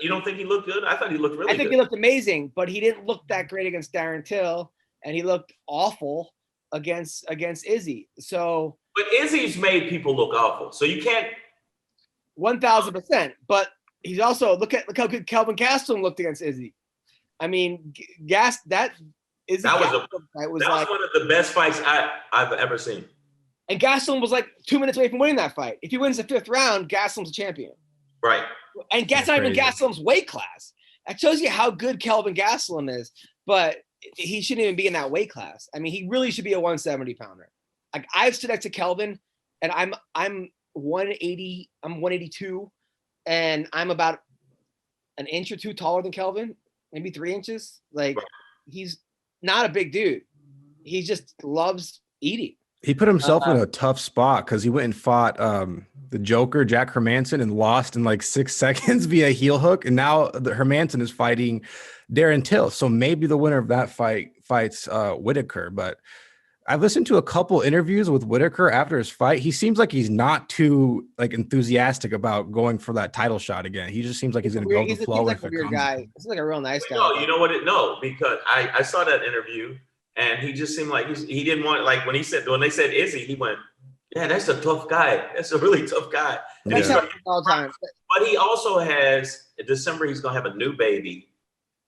you don't think he looked good? I thought he looked really good. I think he looked amazing, but he didn't look that great against Darren Till, and he looked awful against Izzy. So, but Izzy's made people look awful. So you can't 1,000%. But he's also look how good Kelvin Gastelum looked against Izzy. I mean, That was one of the best fights I've ever seen. And Gastelum was like 2 minutes away from winning that fight. If he wins the 5th round, Gastelum's a champion. Right. And not even Gastelum's weight class. That shows you how good Kelvin Gastelum is. But he shouldn't even be in that weight class. I mean, he really should be a 170 pounder. Like I've stood next to Kelvin, and I'm 180. I'm 182, and I'm about an inch or two taller than Kelvin, maybe 3 inches. Like he's not a big dude. He just loves eating. He put himself in a tough spot because he went and fought the Joker, Jack Hermanson, and lost in like 6 seconds via heel hook. And now Hermanson is fighting Darren Till. So maybe the winner of that fights Whitaker. But I've listened to a couple interviews with Whitaker after his fight. He seems like he's not too like enthusiastic about going for that title shot again. He just seems like he's going to go with the flow. He's like a weird guy. He's like a real nice guy. No, you know what? Because I saw that interview. And he just seemed like he didn't want, like when they said Izzy, he went, yeah, that's a tough guy. That's a really tough guy. Yeah. All time. But he also has, in December, he's going to have a new baby.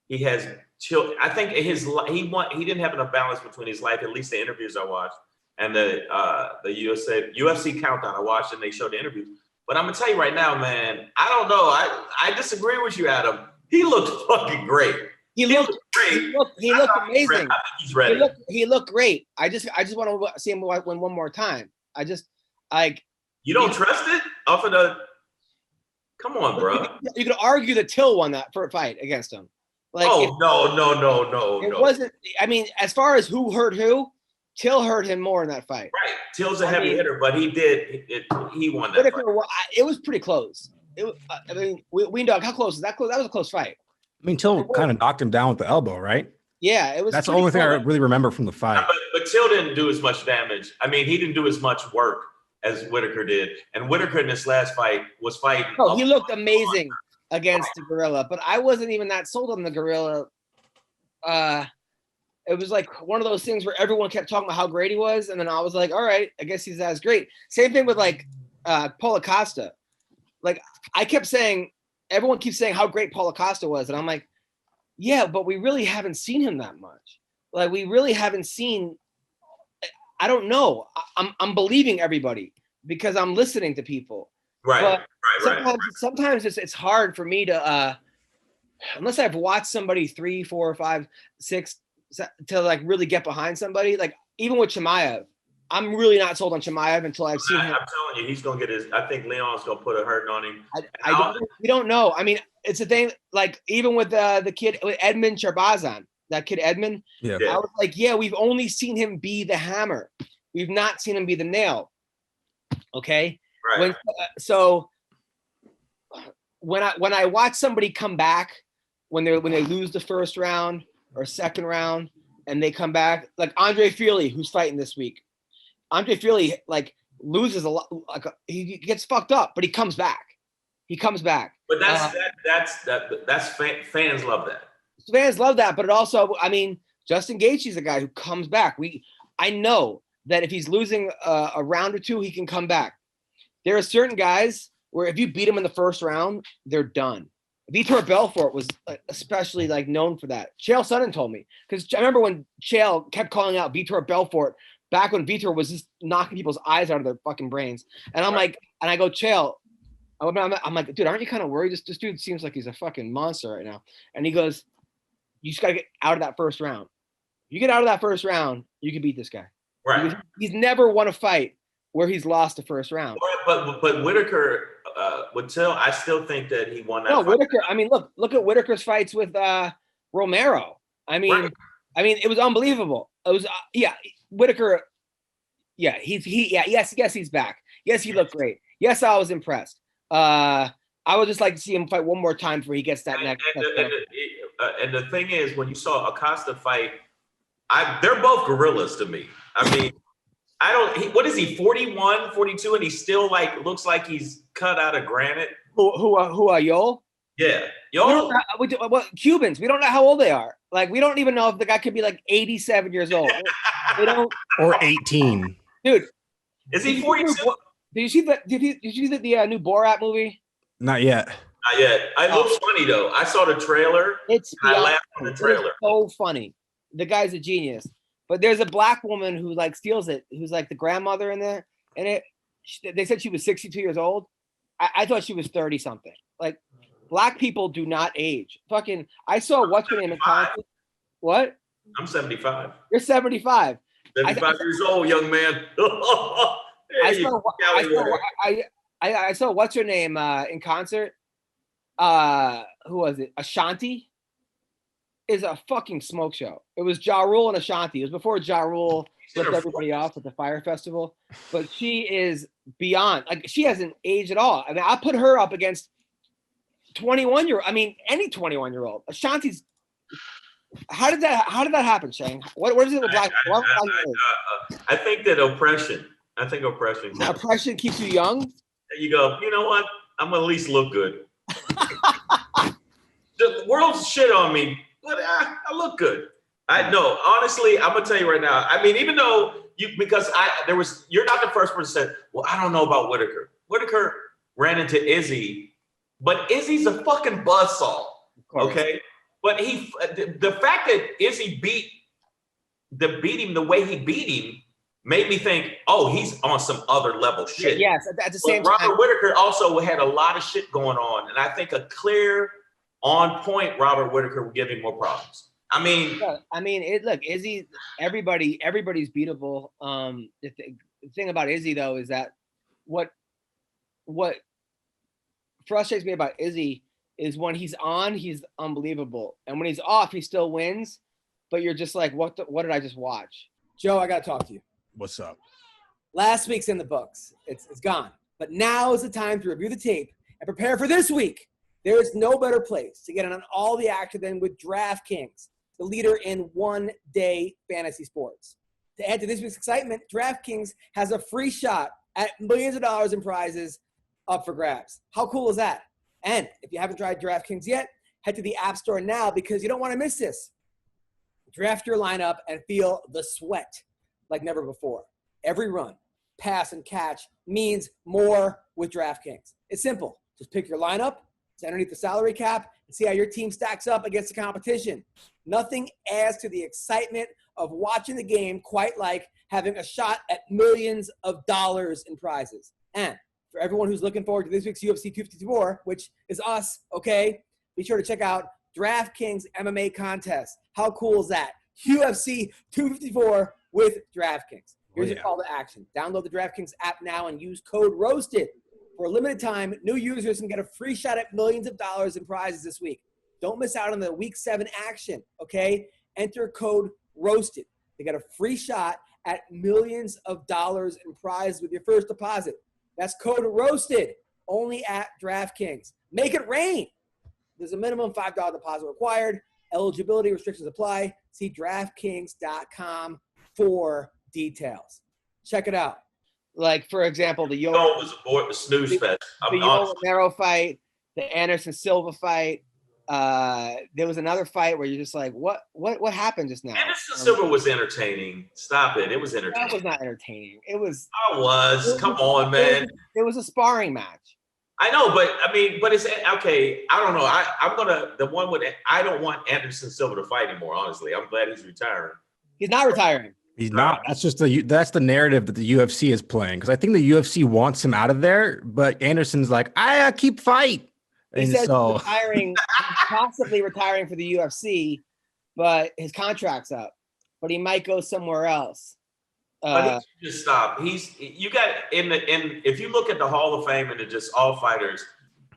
He has children. I think he didn't have enough balance between his life, at least the interviews I watched, and the UFC countdown I watched, and they showed the interviews. But I'm going to tell you right now, man, I don't know. I disagree with you, Adam. He looked fucking great. He looked amazing. I think he's ready. He looked great. I just want to see him win one more time. You don't trust it? Off of the come on, bro. You could argue that Till won that for a fight against him. Like, no. It wasn't. I mean, as far as who hurt who, Till hurt him more in that fight. Right. Till's a heavy hitter, but he won that Whitaker, fight. It was pretty close. I mean, Ween Dog, how close is that? That was a close fight. I mean, Till kind of knocked him down with the elbow, right? Yeah, it was. That's the only thing I really remember from the fight. But Till didn't do as much damage. I mean, he didn't do as much work as Whitaker did. And Whitaker in this last fight was fighting. Oh, he looked amazing against the Gorilla, but I wasn't even that sold on the Gorilla. It was like one of those things where everyone kept talking about how great he was, and then I was like, all right, I guess he's as great. Same thing with like Paulo Costa. Like I kept saying, everyone keeps saying how great Paulo Costa was, and I'm like, yeah, but we really haven't seen him that much. Like we really haven't seen. I don't know. I'm believing everybody because I'm listening to people. Right. Sometimes it's hard for me to unless I've watched somebody 3, 4, 5, 6 to like really get behind somebody. Like even with Chimaev, I'm really not sold on Chimaev until I've seen him. I'm telling you, he's gonna get his. I think Leon's gonna put a hurting on him. We don't know. I mean, it's a thing. Like even with the kid with Edmund Charbazan, that kid Edmund. Yeah. I was like, yeah, we've only seen him be the hammer. We've not seen him be the nail. Okay. Right. When I watch somebody come back when they lose the first round or second round and they come back, like Andre Fili, who's fighting this week. Andre Fili like loses a lot, like he gets fucked up, but he comes back. But that's fans love that. Fans love that, but it also, I mean, Justin Gaethje's a guy who comes back. I know that if he's losing a round or two, he can come back. There are certain guys where if you beat them in the first round, they're done. Vitor Belfort was especially like known for that. Chael Sonnen told me, because I remember when Chael kept calling out Vitor Belfort back when Vitor was just knocking people's eyes out of their fucking brains. And I'm like, and I go, Chael, I'm like, dude, aren't you kind of worried? This dude seems like he's a fucking monster right now. And he goes, you just got to get out of that first round. You get out of that first round, you can beat this guy. Right. He's never won a fight where he's lost the first round. But Whitaker, with Till, I still think that he won that fight. Whitaker, I mean, look at Whitaker's fights with Romero. I mean, it was unbelievable. It was Whitaker. Yeah, yes, he's back. Yes, he looked great. Yes, I was impressed. I would just like to see him fight one more time before he gets that next. And the thing is, when you saw Acosta fight, they're both gorillas to me. I mean, what is he, 41, 42, and he still like looks like he's cut out of granite? Who are Yoel? Yeah. Yoel? Cubans, we don't know how old they are. Like, we don't even know if the guy could be like 87 years old. We don't. Or 18. Dude. Is he 42? Did you see the new Borat movie? Not yet. Not yet. It looks funny though. I saw the trailer. I laughed on the trailer. It's so funny. the guy's a genius. But there's a black woman who like steals it, who's like the grandmother in there. And they said she was 62 years old. I thought she was 30 something. Like, black people do not age. Fucking, I saw what's her name in concert. What? I'm 75. You're 75. 75 years old, young man. I saw what's her name in concert. Who was it? Ashanti is a fucking smoke show. It was Ja Rule and Ashanti. It was before Ja Rule flipped everybody off at the Fire Festival. But she is beyond. Like, she hasn't aged at all. I mean, I put her up against 21-year-old. I mean, any 21-year-old. Ashanti's. How did that happen, Shane? What is it with black? I think that oppression. I think oppression. Oppression keeps you young. You go, you know what? I'm gonna at least look good. The world's shit on me, but I look good. I know. Honestly, I'm gonna tell you right now. I mean, even though you're not the first person that said, well, I don't know about Whitaker. Whitaker ran into Izzy, but Izzy's a fucking buzzsaw. Okay. But the fact that Izzy beat him the way he beat him made me think, oh, he's on some other level shit. Yes, at the same time. Robert Whitaker also had a lot of shit going on, and I think a clear, on point Robert Whitaker would give him more problems. I mean, look, Izzy, everybody's beatable. The thing about Izzy though is that what frustrates me about Izzy is when he's on, he's unbelievable. And when he's off, he still wins. But you're just like, what did I just watch? Joe, I got to talk to you. What's up? Last week's in the books. It's gone. But now is the time to review the tape and prepare for this week. There is no better place to get on all the action than with DraftKings, the leader in one-day fantasy sports. To add to this week's excitement, DraftKings has a free shot at millions of dollars in prizes up for grabs. How cool is that? And if you haven't tried DraftKings yet, head to the App Store now because you don't want to miss this. Draft your lineup and feel the sweat like never before. Every run, pass, and catch means more with DraftKings. It's simple. Just pick your lineup, it's underneath the salary cap, and see how your team stacks up against the competition. Nothing adds to the excitement of watching the game quite like having a shot at millions of dollars in prizes. And for everyone who's looking forward to this week's UFC 254, which is us, okay, be sure to check out DraftKings MMA contest. How cool is that? UFC 254 with DraftKings. Here's your call to action. Download the DraftKings app now and use code ROASTED. For a limited time, new users can get a free shot at millions of dollars in prizes this week. Don't miss out on the Week 7 action, okay? Enter code ROASTED. They get a free shot at millions of dollars in prizes with your first deposit. That's code ROASTED, only at DraftKings. Make it rain. There's a minimum $5 deposit required. Eligibility restrictions apply. See DraftKings.com for details. Check it out. Like, for example, the Yoel was aboard the snooze fest. The Yoel Romero fight, the Anderson Silva fight. There was another fight where you're just like, what happened just now? Anderson Silva was entertaining. Stop it. It was entertaining. That was not entertaining. It was. Come on, man. It was a sparring match. I know, but it's okay. I don't know. I don't want Anderson Silva to fight anymore. Honestly, I'm glad he's retiring. He's not retiring. He's not. That's the narrative that the UFC is playing, because I think the UFC wants him out of there, but Anderson's like, I keep fight. He says he's retiring, possibly retiring for the UFC, but his contract's up. But he might go somewhere else. Just stop. If you look at the Hall of Fame and just all fighters,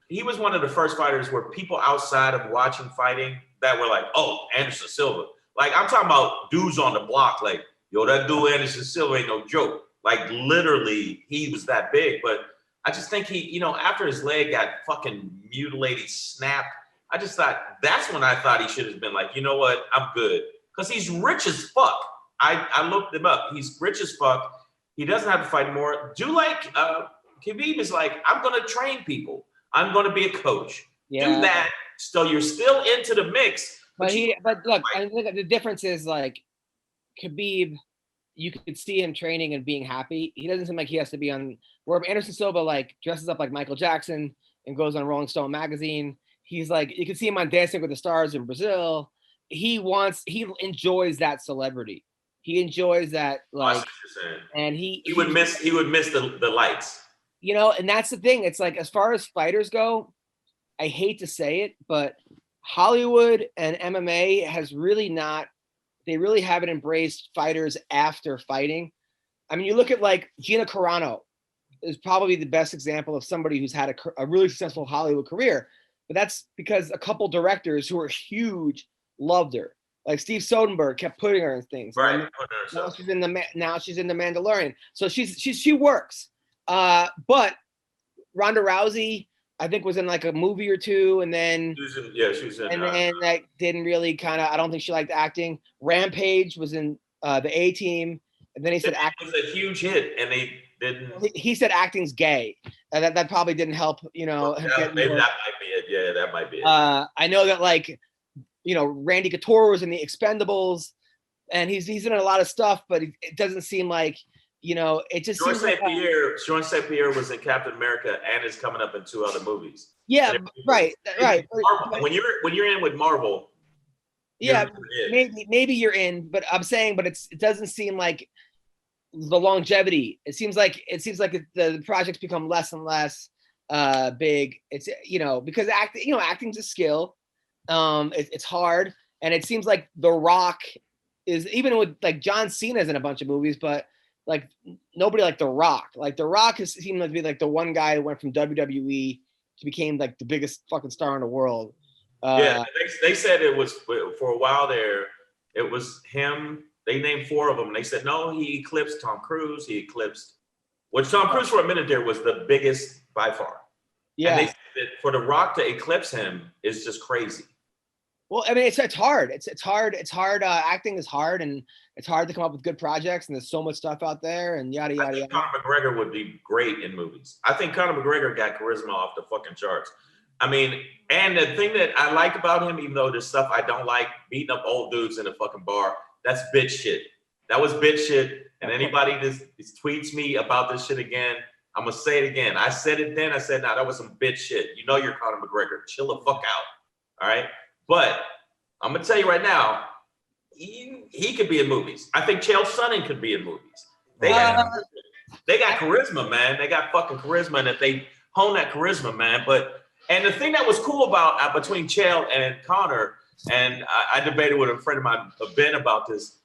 he was one of the first fighters where people outside of watching fighting that were like, oh, Anderson Silva. Like, I'm talking about dudes on the block, like, yo, that dude Anderson Silva ain't no joke. Like, literally, he was that big. But I just think he, after his leg got fucking mutilated, snapped, I just thought, that's when I thought he should have been like, you know what, I'm good. Because he's rich as fuck. I looked him up. He's rich as fuck. He doesn't have to fight more. Khabib is like, I'm going to train people. I'm going to be a coach. Yeah. Do that. So you're still into the mix. But look, the difference is, like, Khabib, you could see him training and being happy. He doesn't seem like he has to be on. Where Anderson Silva, like, dresses up like Michael Jackson and goes on Rolling Stone magazine. He's like, you can see him on Dancing with the Stars in Brazil. he enjoys that celebrity. He enjoys that, like, and he would miss the lights. You know, and that's the thing. It's like, as far as fighters go, I hate to say it, but Hollywood and MMA has really not. They really haven't embraced fighters after fighting. I mean, you look at like Gina Carano is probably the best example of somebody who's had a really successful Hollywood career, but that's because a couple directors who are huge loved her. Like Steve Soderbergh kept putting her in things. Right. Now she's in the Mandalorian. So she works. But Ronda Rousey, I think, was in like a movie or two, and then she was in. And then like didn't really kind of. I don't think she liked acting. Rampage was in the A Team, and then he said acting was a huge hit, and they didn't. He said acting's gay. That probably didn't help. You know, maybe that might be it. Yeah, that might be it. I know that, like, you know, Randy Couture was in the Expendables, and he's in a lot of stuff, but it doesn't seem like, you know, it just Sean seems like St. Pierre was in Captain America and is coming up in 2 other movies. Yeah, right. Marvel, when you're in with Marvel, yeah, maybe you're in, but I'm saying, but it doesn't seem like the longevity. It seems like the projects become less and less big. It's, you know, because acting's a skill. It's hard, and it seems like The Rock is, even with like John Cena's in a bunch of movies, but like nobody like The Rock. Like The Rock has seemed to be like the one guy who went from WWE to became like the biggest fucking star in the world. They said it was, for a while there, it was him. They named 4 of them, and they said no, he eclipsed Tom Cruise. Which Tom Cruise for a minute there was the biggest by far. Yeah. And they said that for The Rock to eclipse him is just crazy. Well, I mean, it's hard. It's hard. Acting is hard, and it's hard to come up with good projects. And there's so much stuff out there, and yada yada. I think Conor McGregor would be great in movies. I think Conor McGregor got charisma off the fucking charts. I mean, and the thing that I like about him, even though there's stuff I don't like, beating up old dudes in a fucking bar, that's bitch shit. That was bitch shit. And anybody that tweets me about this shit again, I'm gonna say it again. I said it then. I said, nah, that was some bitch shit. You know you're Conor McGregor. Chill the fuck out. All right. But I'm gonna tell you right now, he could be in movies. I think Chael Sonnen could be in movies. They got charisma, man. They got fucking charisma, and if they hone that charisma, man. And the thing that was cool about between Chael and Conor, and I debated with a friend of mine, Ben, about this.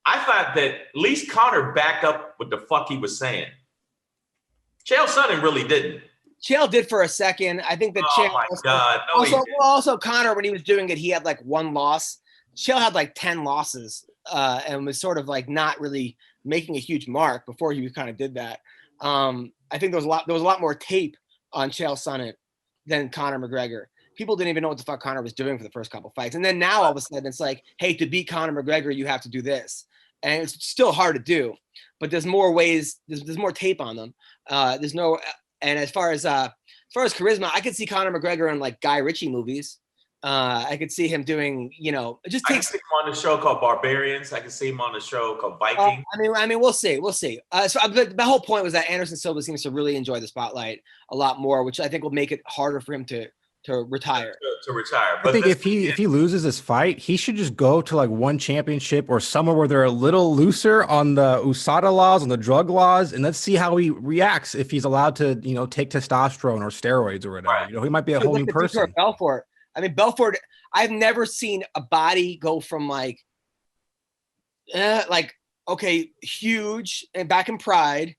I thought that at least Conor backed up what the fuck he was saying. Chael Sonnen really didn't. Chael did for a second. I think that Chael. Oh my God! No, also Conor, when he was doing it, he had like 1 loss. Chael had like 10 losses, and was sort of like not really making a huge mark before he kind of did that. I think there was a lot more tape on Chael Sonnen than Conor McGregor. People didn't even know what the fuck Conor was doing for the first couple fights, and then now all of a sudden it's like, hey, to beat Conor McGregor, you have to do this, and it's still hard to do, but there's more ways. There's more tape on them. And as far as charisma, I could see Conor McGregor in like Guy Ritchie movies. I could see him doing, you know, it just takes. I can see him on a show called Barbarians. I can see him on a show called Viking. I mean, we'll see. But the whole point was that Anderson Silva seems to really enjoy the spotlight a lot more, which I think will make it harder for him to retire. To retire. But I think if he loses this fight, he should just go to like one championship or somewhere where they're a little looser on the USADA laws, on the drug laws, and let's see how he reacts if he's allowed to, you know, take testosterone or steroids or whatever. Right. You know, he might be a whole new person. Belfort. I mean, Belfort. I've never seen a body go from like okay, huge and back in Pride,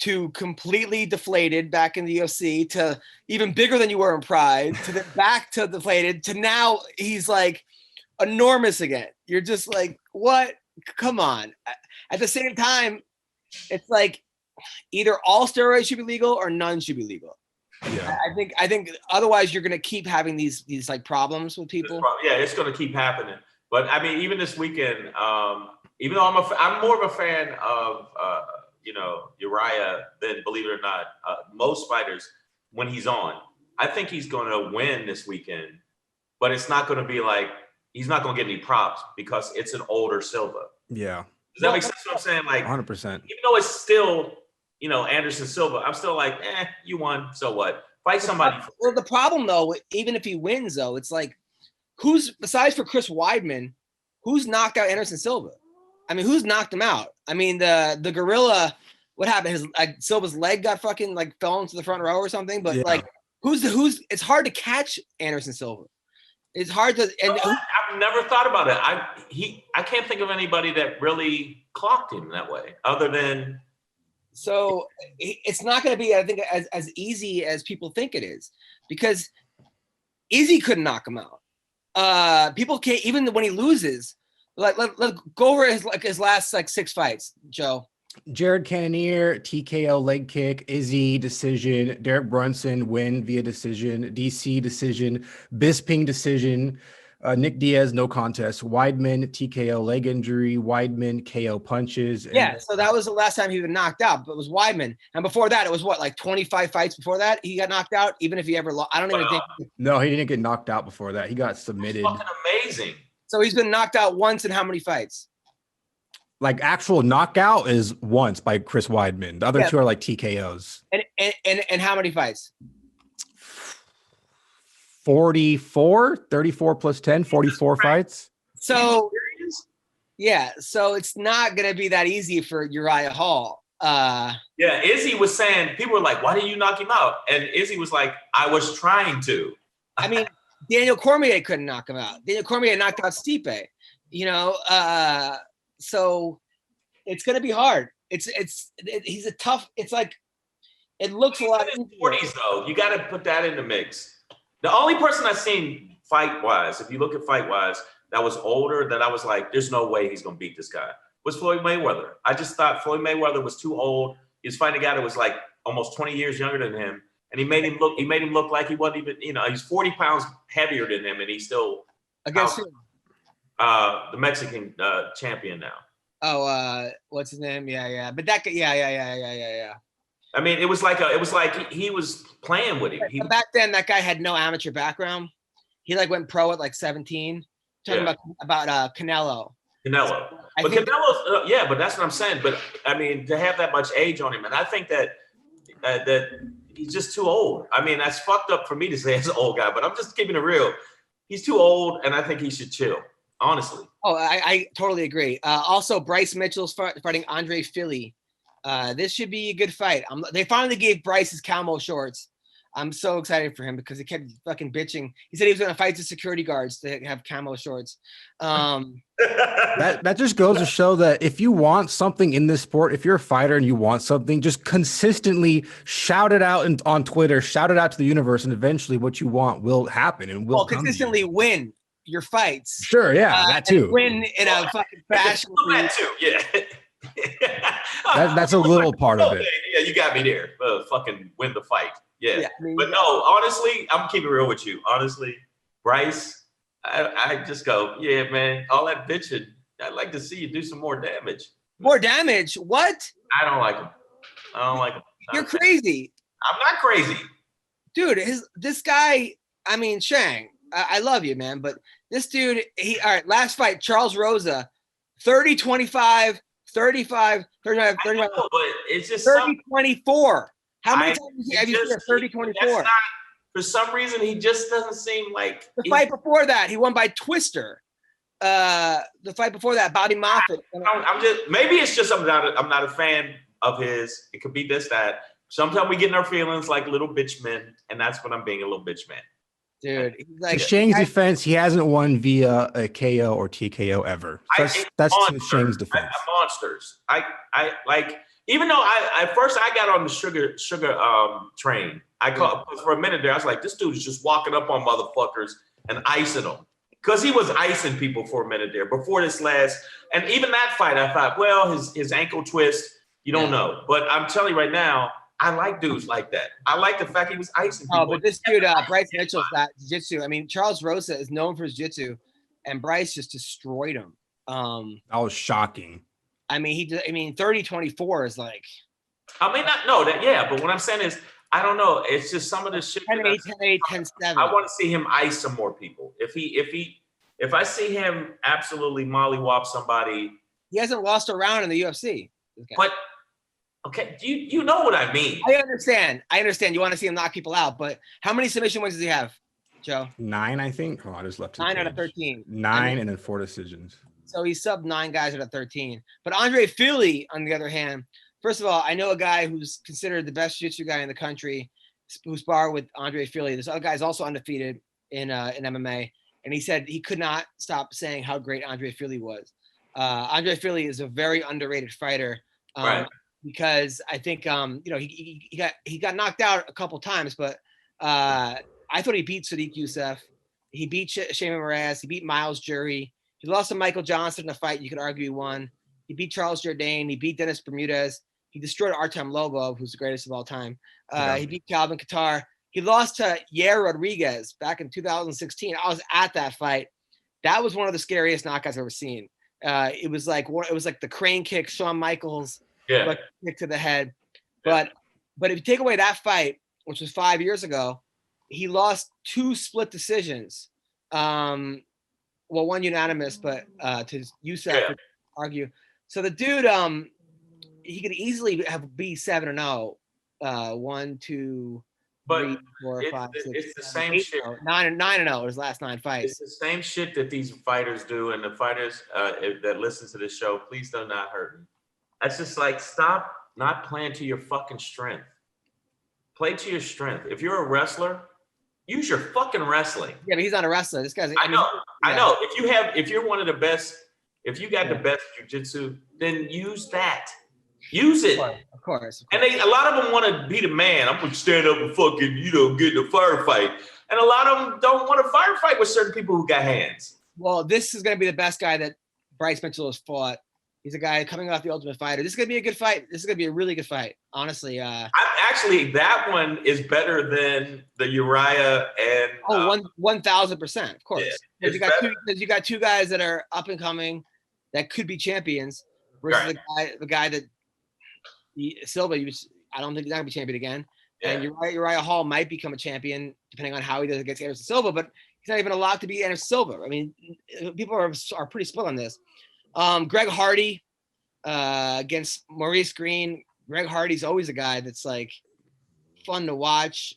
to completely deflated back in the UFC, to even bigger than you were in Pride, to then back to deflated, to now he's like enormous again. You're just like, what? Come on. At the same time, it's like either all steroids should be legal or none should be legal. Yeah. I think otherwise you're gonna keep having these like problems with people. Yeah, it's gonna keep happening. But I mean, even this weekend, even though I'm more of a fan of Uriah than, believe it or not, most fighters when he's on. I think he's gonna win this weekend, but it's not gonna be like, he's not gonna get any props because it's an older Silva. Yeah. Does that make sense? What I'm saying? Like 100%. Even though it's still, Anderson Silva, I'm still like, you won, so what? Fight somebody. Well, the problem though, even if he wins though, it's like, who's, besides for Chris Weidman, who's knocked out Anderson Silva? I mean, who's knocked him out? I mean, the gorilla. What happened? His Silva's leg got fucking like fell into the front row or something. But like, who's? It's hard to catch Anderson Silva. It's hard to. And I've never thought about it. I can't think of anybody that really clocked him that way, other than. So it's not going to be, I think, as easy as people think it is, because Izzy couldn't knock him out. People can't, even when he loses. Like, let's go over his last 6 fights, Joe. Jared Cannonier, TKO leg kick, Izzy decision, Derek Brunson win via decision, DC decision, Bisping decision, Nick Diaz no contest, Weidman TKO leg injury, Weidman KO punches. Yeah, so that was the last time he was knocked out, but it was Weidman. And before that, it was like 25 fights before that he got knocked out, even if he ever lost. I don't even think. No, he didn't get knocked out before that. He got submitted. Fucking amazing. So he's been knocked out once in how many fights? Like actual knockout is once by Chris Weidman. The other two are like TKOs. And how many fights? 34 plus 10, 44 fights. So yeah, so it's not gonna be that easy for Uriah Hall. Yeah, Izzy was saying, people were like, why did you knock him out? And Izzy was like, I was trying to. I mean, Daniel Cormier couldn't knock him out. Daniel Cormier knocked out Stipe, so it's going to be hard. He's a tough, it's like, it looks a lot. In his 40s though, you got to put that in the mix. The only person I've seen fight-wise, if you look at fight-wise, that was older, that I was like, there's no way he's going to beat this guy, was Floyd Mayweather. I just thought Floyd Mayweather was too old. He was fighting a guy that was like almost 20 years younger than him. And he made him look like he wasn't even, he's 40 pounds heavier than him, and he's still against him. The Mexican champion now. Oh, what's his name? Yeah. But that, yeah. I mean, it was like he was playing with him. Back then, that guy had no amateur background. He like went pro at like 17. Talking about Canelo. But Canelo's, but that's what I'm saying. But I mean, to have that much age on him, and I think that he's just too old. I mean, that's fucked up for me to say as an old guy, but I'm just keeping it real. He's too old, and I think he should chill, honestly. Oh, I totally agree. Also, Bryce Mitchell's fighting Andre Philly. This should be a good fight. They finally gave Bryce his camo shorts. I'm so excited for him because he kept fucking bitching. He said he was going to fight the security guards to have camo shorts. That just goes to show that if you want something in this sport, if you're a fighter and you want something, just consistently shout it out on Twitter, shout it out to the universe, and eventually what you want will happen and will consistently win your fights. Sure, yeah, that too. Win in a fucking fashion. That too, yeah. That's a little part of it. Yeah, you got me there. Fucking win the fight. Yeah. But no, honestly, I'm keeping it real with you. Honestly, Bryce, I just go, yeah, man, all that bitching, I'd like to see you do some more damage. More damage? What? I don't like him. You're crazy. I'm not crazy. Dude, this guy, I mean, Shang, I love you, man, but this dude, all right, last fight, Charles Rosa, 30-25, 35, 35, 35. But it's just 30-24. How many times have you seen 30-24? For some reason, he just doesn't seem like the fight before that. He won by Twister. The fight before that, Bobby Moffett. Maybe it's just I'm not a fan of his. It could be this, that. Sometimes we get in our feelings like little bitch men, and that's when I'm being a little bitch man. Dude, he's like, in Shang's defense, he hasn't won via a KO or TKO ever. That's Shang's defense. Monsters. I like. Even though I first got on the sugar train, for a minute there, I was like, this dude is just walking up on motherfuckers and icing them. Because he was icing people for a minute there before this last, and even that fight, I thought, well, his ankle twist, you don't know. But I'm telling you right now, I like dudes like that. I like the fact he was icing people. Oh, but this dude, Bryce Mitchell's that jiu-jitsu. I mean, Charles Rosa is known for his jiu-jitsu, and Bryce just destroyed him. That was shocking. I mean, 30-24 is like. I may not know that, yeah, but what I'm saying is, I don't know. It's just some of the shit. 10-8, 10-8, 10-7. I want to see him ice some more people. If I see him absolutely mollywop somebody. He hasn't lost a round in the UFC. But okay, you know what I mean. I understand. You want to see him knock people out, but how many submission wins does he have, Joe? 9, I think. Oh, I just left 9 out of 13. 9 and then 4 decisions. So he subbed 9 guys out of 13. But Andre Fili, on the other hand, first of all, I know a guy who's considered the best jiu-jitsu guy in the country who sparred with Andre Fili. This other guy is also undefeated in MMA. And he said he could not stop saying how great Andre Fili was. Andre Fili is a very underrated fighter. Right. Because I think he got knocked out a couple times, but I thought he beat Sadiq Youssef. He beat Shayman Moraes. He beat Miles Jury. He lost to Michael Johnson in a fight you could argue he won. He beat Charles Jourdain. He beat Dennis Bermudez. He destroyed Artem Lobov, who's the greatest of all time. He beat Calvin Kattar. He lost to Yair Rodriguez back in 2016. I was at that fight. That was one of the scariest knockouts I've ever seen. It was like the crane kick, Shawn Michaels. Yeah. Kick to the head. But if you take away that fight, which was 5 years ago, he lost 2 split decisions. One unanimous, but to Youssef argue. So the dude, he could easily be 7-0. 1, 2, but 3, 4, 5, 6, it's the 7, same 8, shit. 9-0 his last 9 fights. It's the same shit that these fighters do, and the fighters that listen to this show, please do not hurt me. That's just like, stop not playing to your fucking strength. Play to your strength. If you're a wrestler, use your fucking wrestling. Yeah, but he's not a wrestler. This guy's. I know. If you're one of the best, if you got the best jiu-jitsu, then use that. Use it. Of course. And a lot of them want to be the man. I'm gonna stand up and fucking, get in a firefight. And a lot of them don't want to firefight with certain people who got hands. Well, this is gonna be the best guy that Bryce Mitchell has fought. He's a guy coming off the Ultimate Fighter. This is gonna be a good fight. This is gonna be a really good fight, honestly. Actually, that one is better than the Uriah and. 1,000%, of course. Yeah, you got 2 guys that are up and coming that could be champions versus the guy that Silva. I don't think he's not gonna be champion again. Yeah. And Uriah Hall might become a champion depending on how he does against Anderson Silva, but he's not even allowed to be Anderson Silva. I mean, people are pretty split on this. Greg Hardy against Maurice Green. Greg Hardy's always a guy that's like fun to watch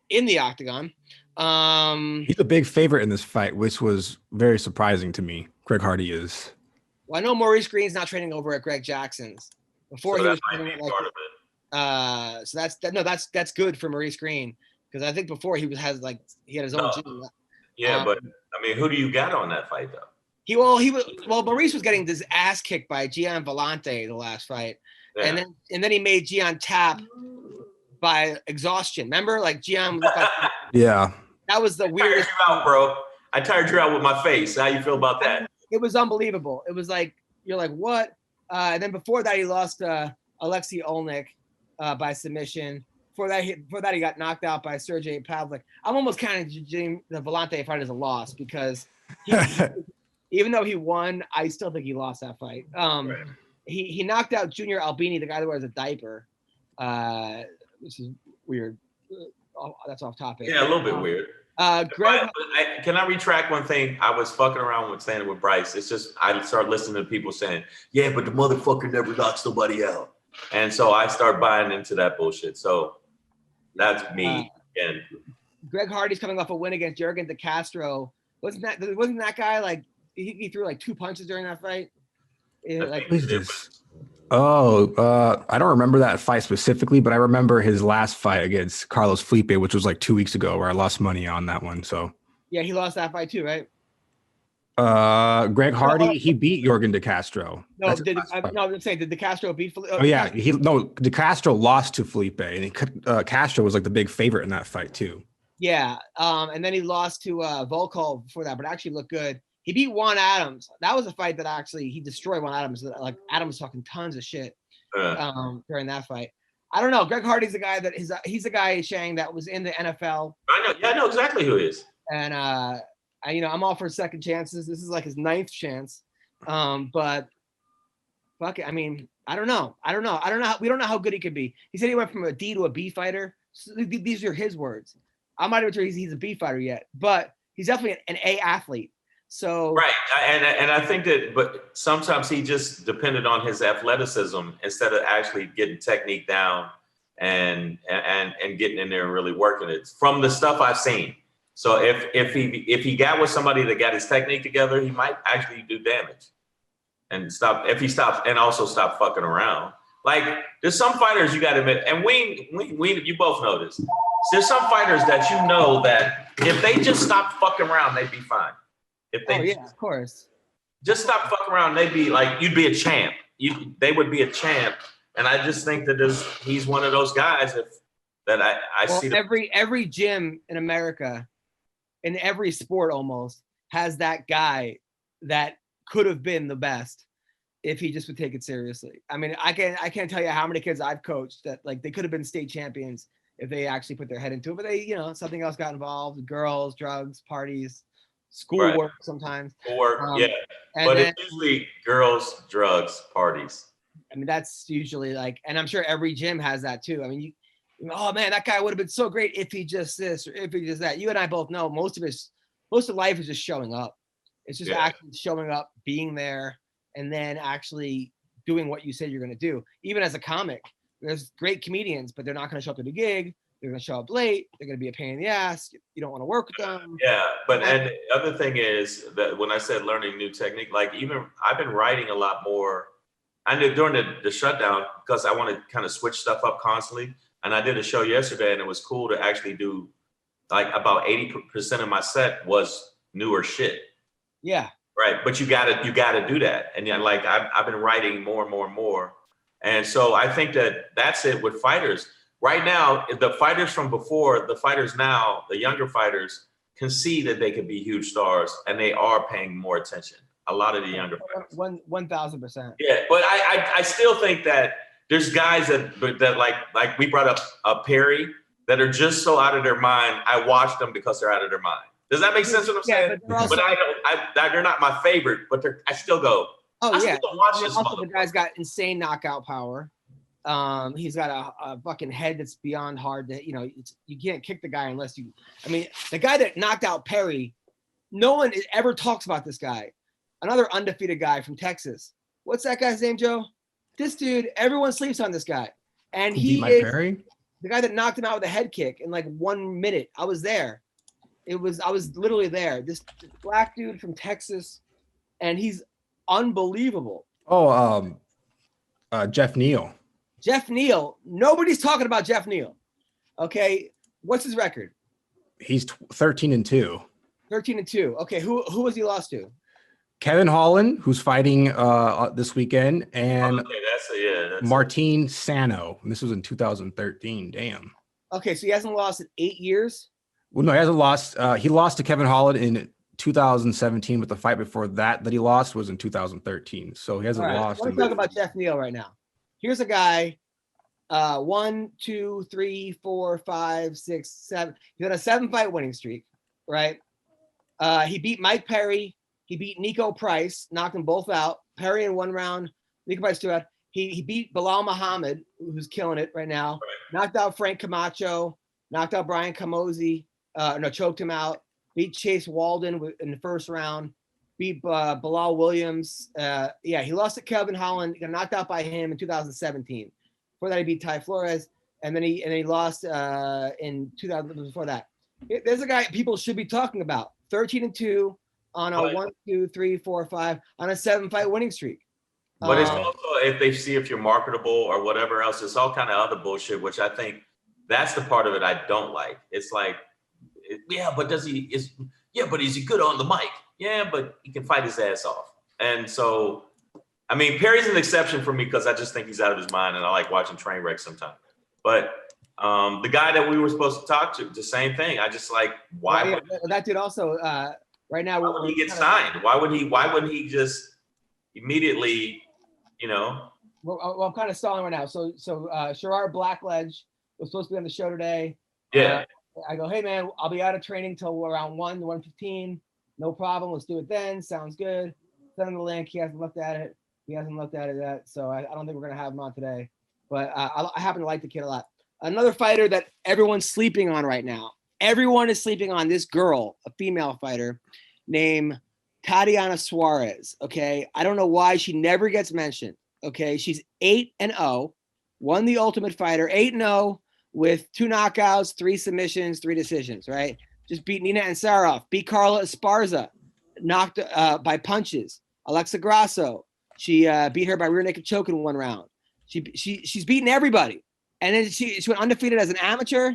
in the octagon. He's a big favorite in this fight, which was very surprising to me. Greg Hardy is. Well, I know Maurice Green's not training over at Greg Jackson's. Before he was training at that's good for Maurice Green, because I think before he had his own gym. Yeah, but I mean, who do you got on that fight though? Maurice was getting his ass kicked by Gian Vellante the last fight. Yeah. And then he made Gian tap by exhaustion. Remember? Like Gian yeah. That was the weirdest. I tired you out, bro. I tired you out with my face. How you feel about that? It was unbelievable. It was like, you're like, what? And then before that, he lost to Alexei Olnik by submission. Before that, he got knocked out by Sergey Pavlik. I'm almost counting the Vellante fight as a loss because even though he won, I still think he lost that fight. He knocked out Junior Albini, the guy that wears a diaper. This is weird. That's off topic. Yeah, a little bit weird. Can I retract one thing? I was fucking around with saying it with Bryce. It's just I started listening to people saying, "Yeah, but the motherfucker never knocks nobody out," and so I start buying into that bullshit. So that's me. And Greg Hardy's coming off a win against Jurgen De Castro. Wasn't that guy like he threw like 2 punches during that fight? I don't remember that fight specifically, but I remember his last fight against Carlos Felipe, which was like 2 weeks ago, where I lost money on that one. So yeah, he lost that fight too, right? Greg Hardy, he beat Jurgen De Castro. I'm saying, did De Castro beat Felipe? Oh yeah, De Castro lost to Felipe, and Castro was like the big favorite in that fight too. Yeah, and then he lost to Volkov before that, but actually looked good. He beat Juan Adams. That was a fight that actually he destroyed Juan Adams. Like Adams talking tons of shit during that fight. I don't know. Greg Hardy's the guy he's the guy, Shang, that was in the NFL. I know. Yeah, I know exactly who he is. And I'm all for second chances. This is like his 9th chance. But fuck it. I mean, I don't know. We don't know how good he could be. He said he went from a D to a B fighter. So these are his words. I'm not even sure he's a B fighter yet, but he's definitely an A athlete. So right, and I think that, but sometimes he just depended on his athleticism instead of actually getting technique down and getting in there and really working it. From the stuff I've seen, So if he got with somebody that got his technique together, he might actually do damage and stop also stop fucking around. Like there's some fighters you got to admit, and we you both know this. There's some fighters that you know that if they just stop fucking around, they'd be fine. If they of course. Just stop fucking around, they'd be like, you'd be a champ. They would be a champ. And I just think that he's one of those guys that I see. Every gym in America, in every sport almost, has that guy that could have been the best if he just would take it seriously. I mean, I can't tell you how many kids I've coached that like they could have been state champions if they actually put their head into it, but they, something else got involved: girls, drugs, parties, schoolwork sometimes. Yeah, but it's usually girls, drugs, parties. I mean, that's usually like, and I'm sure every gym has that too. I mean, oh man, that guy would have been so great if he just this or if he just that. You and I both know most of life is just showing up. It's just actually showing up, being there, and then actually doing what you said you're going to do. Even as a comic, there's great comedians, but they're not going to show up to the gig. They're going to show up late. They're going to be a pain in the ass. You don't want to work with them. Yeah, but and the other thing is that when I said learning new technique, like even I've been writing a lot more. I did during the shutdown because I want to kind of switch stuff up constantly. And I did a show yesterday, and it was cool to actually do like about 80% of my set was newer shit. Yeah. Right. But you gotta do that. And like I've been writing more and more and more. And so I think that's it with fighters. Right now, the fighters from before, the fighters now, the younger fighters can see that they can be huge stars, and they are paying more attention. A lot of the younger fighters. 1,000%. Yeah, but I still think that there's guys that like we brought up Perry that are just so out of their mind. I watch them because they're out of their mind. Does that make sense what I'm saying? But they're not my favorite, but I still go. Oh, I still watch this also, the guy's got insane knockout power. He's got a fucking head that's beyond hard to, you can't kick the guy unless you, I mean, the guy that knocked out Perry, no one ever talks about this guy. Another undefeated guy from Texas. What's that guy's name, Joe? This dude, everyone sleeps on this guy. And he is Perry? The guy that knocked him out with a head kick in like 1 minute. I was there. I was literally there. This black dude from Texas, and he's unbelievable. Oh, Jeff Neal. Jeff Neal. Nobody's talking about Jeff Neal. Okay. What's his record? He's 13-2. 13-2. Okay. Who has he lost to? Kevin Holland, who's fighting this weekend, and that's Martin Sano. And this was in 2013. Damn. Okay, so he hasn't lost in 8 years? Well, no, he hasn't lost. He lost to Kevin Holland in 2017, but the fight before that he lost was in 2013. So he hasn't lost. Let's talk about Jeff Neal right now. Here's a guy, 1, 2, 3, 4, 5, 6, 7. He's on a 7-fight winning streak, right? He beat Mike Perry. He beat Nico Price, knocked them both out. Perry in 1 round, Nico Price 2 out. He beat Bilal Muhammad, who's killing it right now. Right. Knocked out Frank Camacho. Knocked out Brian Camozzi. Choked him out. Beat Chase Walden in the first round. Beat Bilal Williams. He lost to Kevin Holland. He got knocked out by him in 2017. Before that, he beat Ty Flores, and then he lost in 2000. Before that, there's a guy people should be talking about. 13-2. On a 1, 2, 3, 4, 5 on a 7-fight winning streak. But it's also if they see if you're marketable or whatever else, it's all kind of other bullshit, which I think that's the part of it I don't like. It's like, but is he good on the mic? Yeah, but he can fight his ass off. And so, I mean, Perry's an exception for me because I just think he's out of his mind and I like watching train wrecks sometimes. But the guy that we were supposed to talk to, the same thing. I just like, why would that dude also right now, why would he get signed? Why wouldn't he just immediately, Well, I'm kind of stalling right now. So Sherrard Blackledge was supposed to be on the show today. Yeah. I go, hey man, I'll be out of training till around 1:15. No problem. Let's do it then. Sounds good. Send him the link. He hasn't looked at it. Yet. So I don't think we're gonna have him on today. But I happen to like the kid a lot. Another fighter that everyone's sleeping on right now. Everyone is sleeping on this girl, a female fighter named Tatiana Suarez. Okay. I don't know why she never gets mentioned. Okay. She's 8-0, won the Ultimate Fighter, 8-0 with 2 knockouts, 3 submissions, 3 decisions, right? just beat Nina Ansaroff, beat Carla Esparza, knocked by punches. Alexa Grasso, she beat her by rear naked choke in one round. She's beaten everybody. And then she went undefeated as an amateur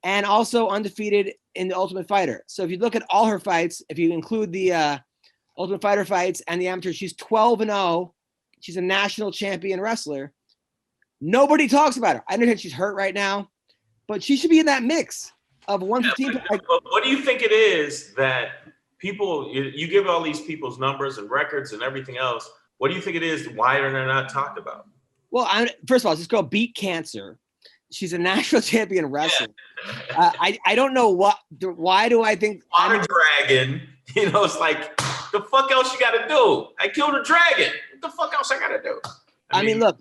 and also undefeated in the Ultimate Fighter. So if you look at all her fights, if you include the Ultimate Fighter fights and the amateur, she's 12-0. She's a national champion wrestler. Nobody talks about her. I understand she's hurt right now, but she should be in that mix of 115. But what do you think it is that people, you give all these people's numbers and records and everything else, what do you think it is, why are they not talked about? Well, first of all, this girl beat cancer. She's a national champion wrestler. Yeah. I don't know why do I think Water dragon, it's like, the fuck else you got to do? I killed a dragon. What the fuck else I got to do? I mean, look,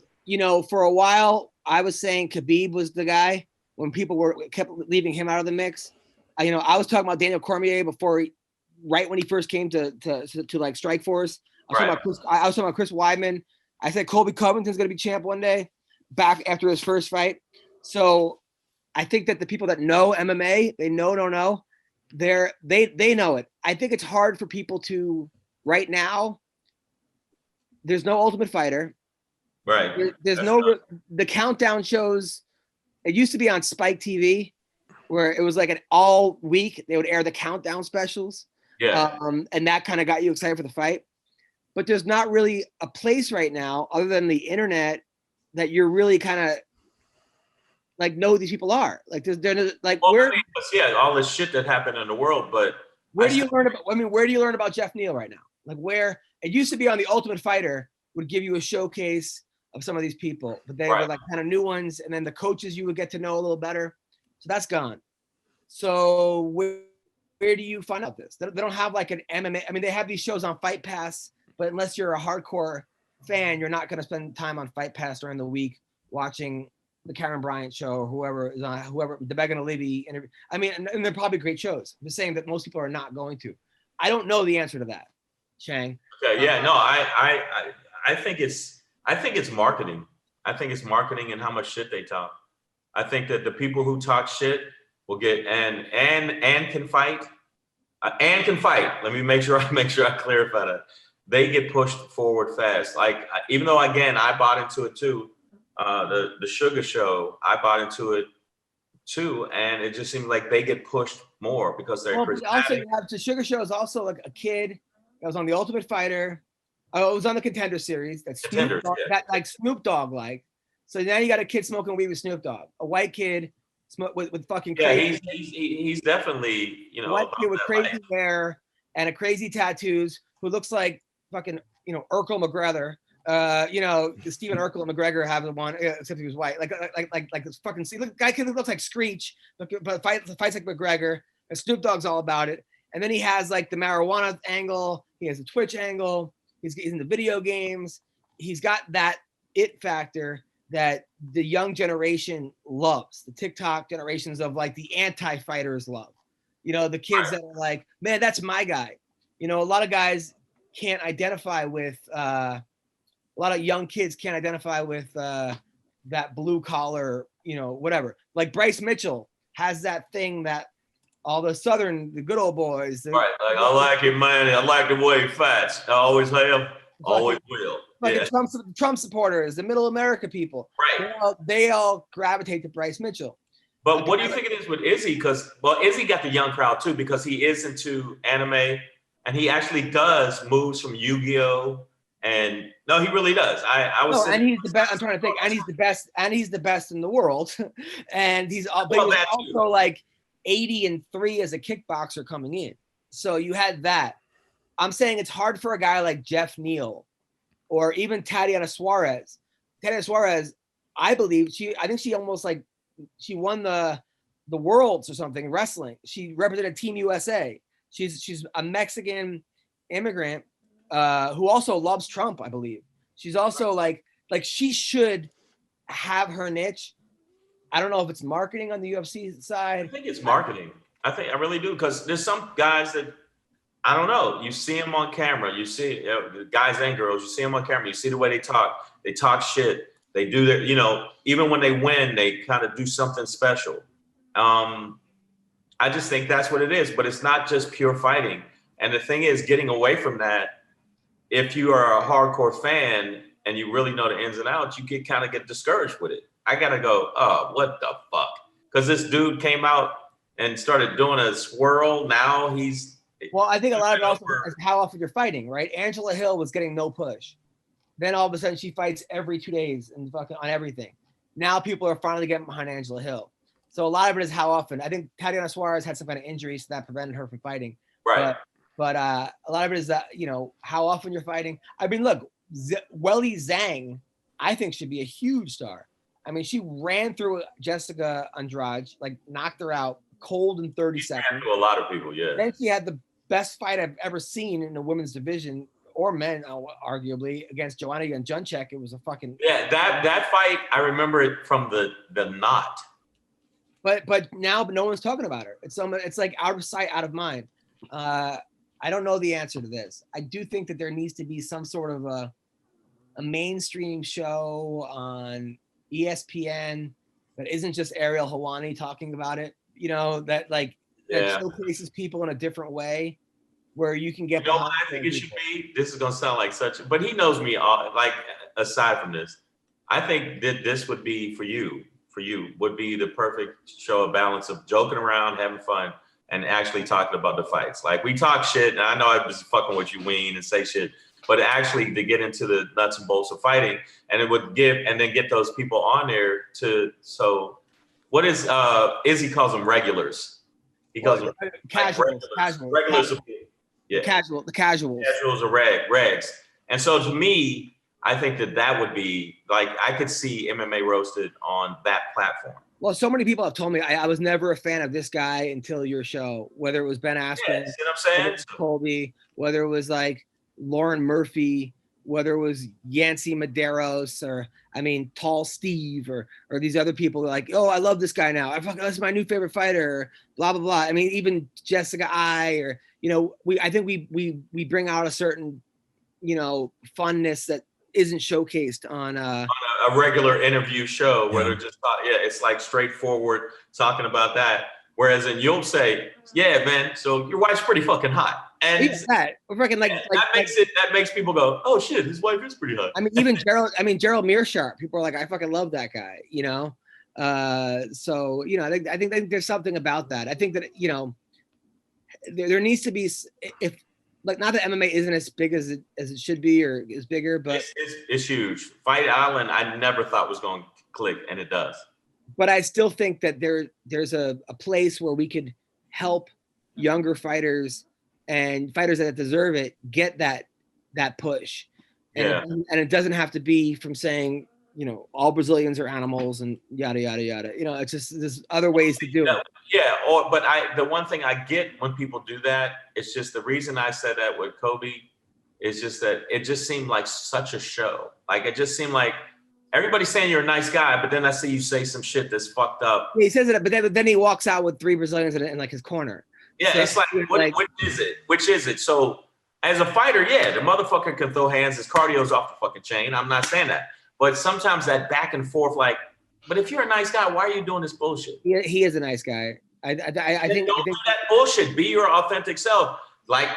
for a while I was saying Khabib was the guy when people kept leaving him out of the mix. I was talking about Daniel Cormier right when he first came to like Strikeforce. I was talking about Chris Weidman. I said Colby Covington's going to be champ one day, back after his first fight. So I think that the people that know MMA, they know, they know it. I think it's hard for people to right now. There's no Ultimate Fighter. Right. There's the countdown shows. It used to be on Spike TV where it was like an all week. They would air the countdown specials. Yeah. And that kind of got you excited for the fight. But there's not really a place right now other than the internet that you're really kind of like know who these people are. Like they're like all this shit that happened in the world. But where do you learn about Jeff Neal right now? Like where it used to be on the Ultimate Fighter would give you a showcase of some of these people, but they were like kind of new ones, and then the coaches you would get to know a little better. So that's gone. So where do you find out this? They don't have like an MMA. I mean, they have these shows on Fight Pass. But unless you're a hardcore fan, you're not going to spend time on Fight Pass during the week watching the Karen Bryant show or whoever is on, the Megan O'Leary interview. I mean, and they're probably great shows. I'm just saying that most people are not going to. I don't know the answer to that, Chang. Okay, yeah, no, I think it's marketing. I think it's marketing and how much shit they talk. I think that the people who talk shit will get and can fight. And can fight. Let me make sure I clarify that. They get pushed forward fast. Like, even though, again, I bought into it too. The Sugar Show, I bought into it too. And it just seems like they get pushed more because they're also, you have the Sugar Show is also like a kid that was on the Ultimate Fighter. It was on the Contender Series. That's Snoop Dogg like. So now you got a kid smoking weed with Snoop Dogg. A white kid with fucking crazy. He's definitely, a white kid with crazy hair and a crazy tattoos who looks like fucking, Urkel McGregor. Stephen Urkel and McGregor have the one, except he was white. Like this fucking guy looks like Screech, but fights like McGregor. And Snoop Dogg's all about it. And then he has like the marijuana angle. He has the Twitch angle. He's in the video games. He's got that it factor that the young generation loves. The TikTok generations of like the anti-fighters love. The kids that are like, man, that's my guy. A lot of guys can't identify with a lot of young kids can't identify with that blue collar, whatever. Like Bryce Mitchell has that thing that all the good old boys. Right. Like, I like it, man. I like the way he fights. I always have, always will. Like Trump supporters, the middle America people. Right. They all gravitate to Bryce Mitchell. But what do you think it is with Izzy? Because, Izzy got the young crowd too, because he is into anime and he actually does moves from Yu-Gi-Oh! And no, he really does. And he's the best. I'm trying to think. And he's the best in the world. And he's also like 80-3 as a kickboxer coming in. So you had that. I'm saying it's hard for a guy like Jeff Neal or even Tatiana Suarez. Tatiana Suarez, I think she almost like she won the worlds or something in wrestling. She represented Team USA. She's a Mexican immigrant who also loves Trump, I believe. She's also like she should have her niche. I don't know if it's marketing on the UFC side. I think it's marketing. I really do, because there's some guys that I don't know. You see them on camera. You see guys and girls. You see them on camera. You see the way they talk. They talk shit. They do their, even when they win, they kind of do something special. I just think that's what it is. But it's not just pure fighting. And the thing is, getting away from that, if you are a hardcore fan and you really know the ins and outs, you get discouraged with it. I got to go, oh, what the fuck? Because this dude came out and started doing a swirl. Now he's... Well, I think a lot of it also is how often you're fighting, right? Angela Hill was getting no push. Then all of a sudden she fights every 2 days and fucking on everything. Now people are finally getting behind Angela Hill. So a lot of it is how often. I think Tatiana Suarez had some kind of injury, so that prevented her from fighting. Right. But a lot of it is that, how often you're fighting. I mean, look, Weili Zhang, I think should be a huge star. I mean, she ran through Jessica Andrade, like knocked her out cold in 30 seconds. To a lot of people, yeah. Then she had the best fight I've ever seen in the women's division, or men, arguably, against Joanna Jędrzejczyk. It was a fucking... Yeah, that fight, I remember it from the knot. But now no one's talking about her. It's like out of sight, out of mind. I don't know the answer to this. I do think that there needs to be some sort of a mainstream show on ESPN that isn't just Ariel Helwani talking about it, that showcases people in a different way where you can get behind. I think it should be, this is going to sound like but he knows me, aside from this, I think that this would be for you would be the perfect show, of balance of joking around, having fun, and actually talking about the fights. Like, we talk shit, and I know I was fucking with you, Ween, and say shit, but actually to get into the nuts and bolts of fighting, and it would then get those people on there what is Izzy calls them regulars. He calls them casuals. Regulars. Yeah. The casuals. Casuals are regs. And so to me, I think that would be, like, I could see MMA Roasted on that platform. Well, so many people have told me I was never a fan of this guy until your show, whether it was Ben Askren, see what I'm saying? Whether it was Colby, whether it was like Lauren Murphy, whether it was Yancy Medeiros, or Tall Steve, or these other people like, oh, I love this guy now. That's my new favorite fighter, blah, blah, blah. Even Jessica I think we bring out a certain, funness that isn't showcased on a regular interview show where they're just it's like straightforward talking about that. Whereas you'll say, yeah, man, so your wife's pretty fucking hot. And that makes people go, oh shit, his wife is pretty hot. Even Gerald Meerschaert, people are like, I fucking love that guy, So, I think there's something about that. I think that, there needs to be, not that MMA isn't as big as it should be or is bigger, but it's huge. Fight Island, I never thought was going to click, and it does. But I still think that there's a place where we could help younger fighters and fighters that deserve it get that push. And it doesn't have to be from saying, all Brazilians are animals and yada, yada, yada. It's just, there's other ways to do it. Yeah. But the one thing I get when people do that, it's just the reason I said that with Kobe is just that it just seemed like such a show. Like, it just seemed like everybody's saying you're a nice guy, but then I see you say some shit that's fucked up. Yeah, he says it, but then he walks out with 3 Brazilians in like his corner. Yeah, so it's like, which is it? So as a fighter, the motherfucker can throw hands. His cardio's off the fucking chain. I'm not saying that. But sometimes that back and forth, but if you're a nice guy, why are you doing this bullshit? He is a nice guy. I think don't do that bullshit. Be your authentic self. Like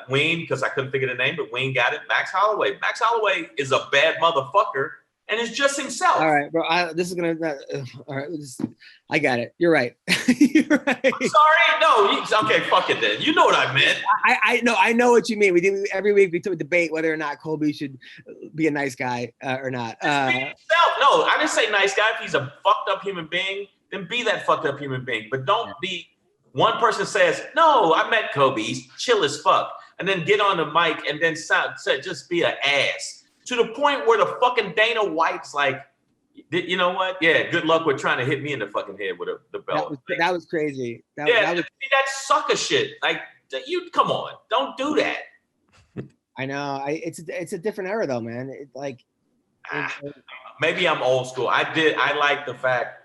Wayne, because I couldn't think of the name, but Wayne got it. Max Holloway. Max Holloway is a bad motherfucker and is just himself. All right, bro. All right. I got it. You're right. You're right. I'm sorry. No. Okay. Fuck it then. You know what I meant. I know what you mean. We do every week. We debate whether or not Colby should be a nice guy or not. No, I didn't say nice guy. If he's a fucked up human being, then be that fucked up human being. But don't be. One person says, no, I met Kobe. He's chill as fuck. And then get on the mic and then say, just be an ass. To the point where the fucking Dana White's like, you know what? Yeah, good luck with trying to hit me in the fucking head with the belt. That was crazy. That sucker shit. Like, you come on. Don't do that. I know. It's a different era though, man. Maybe I'm old school. I like the fact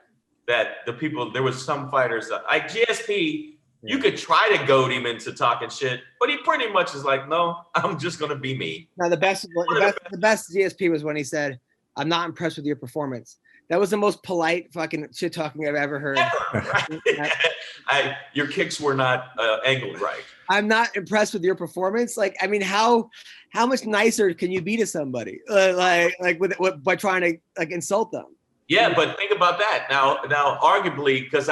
that there was some fighters like GSP, you could try to goad him into talking shit, but he pretty much is like, no, I'm just going to be me. No, the best GSP was when he said, I'm not impressed with your performance. That was the most polite fucking shit talking I've ever heard. Your kicks were not angled right. I'm not impressed with your performance. Like, I mean, how much nicer can you be to somebody? By trying to like insult them? Yeah, but think about that. Now, arguably, because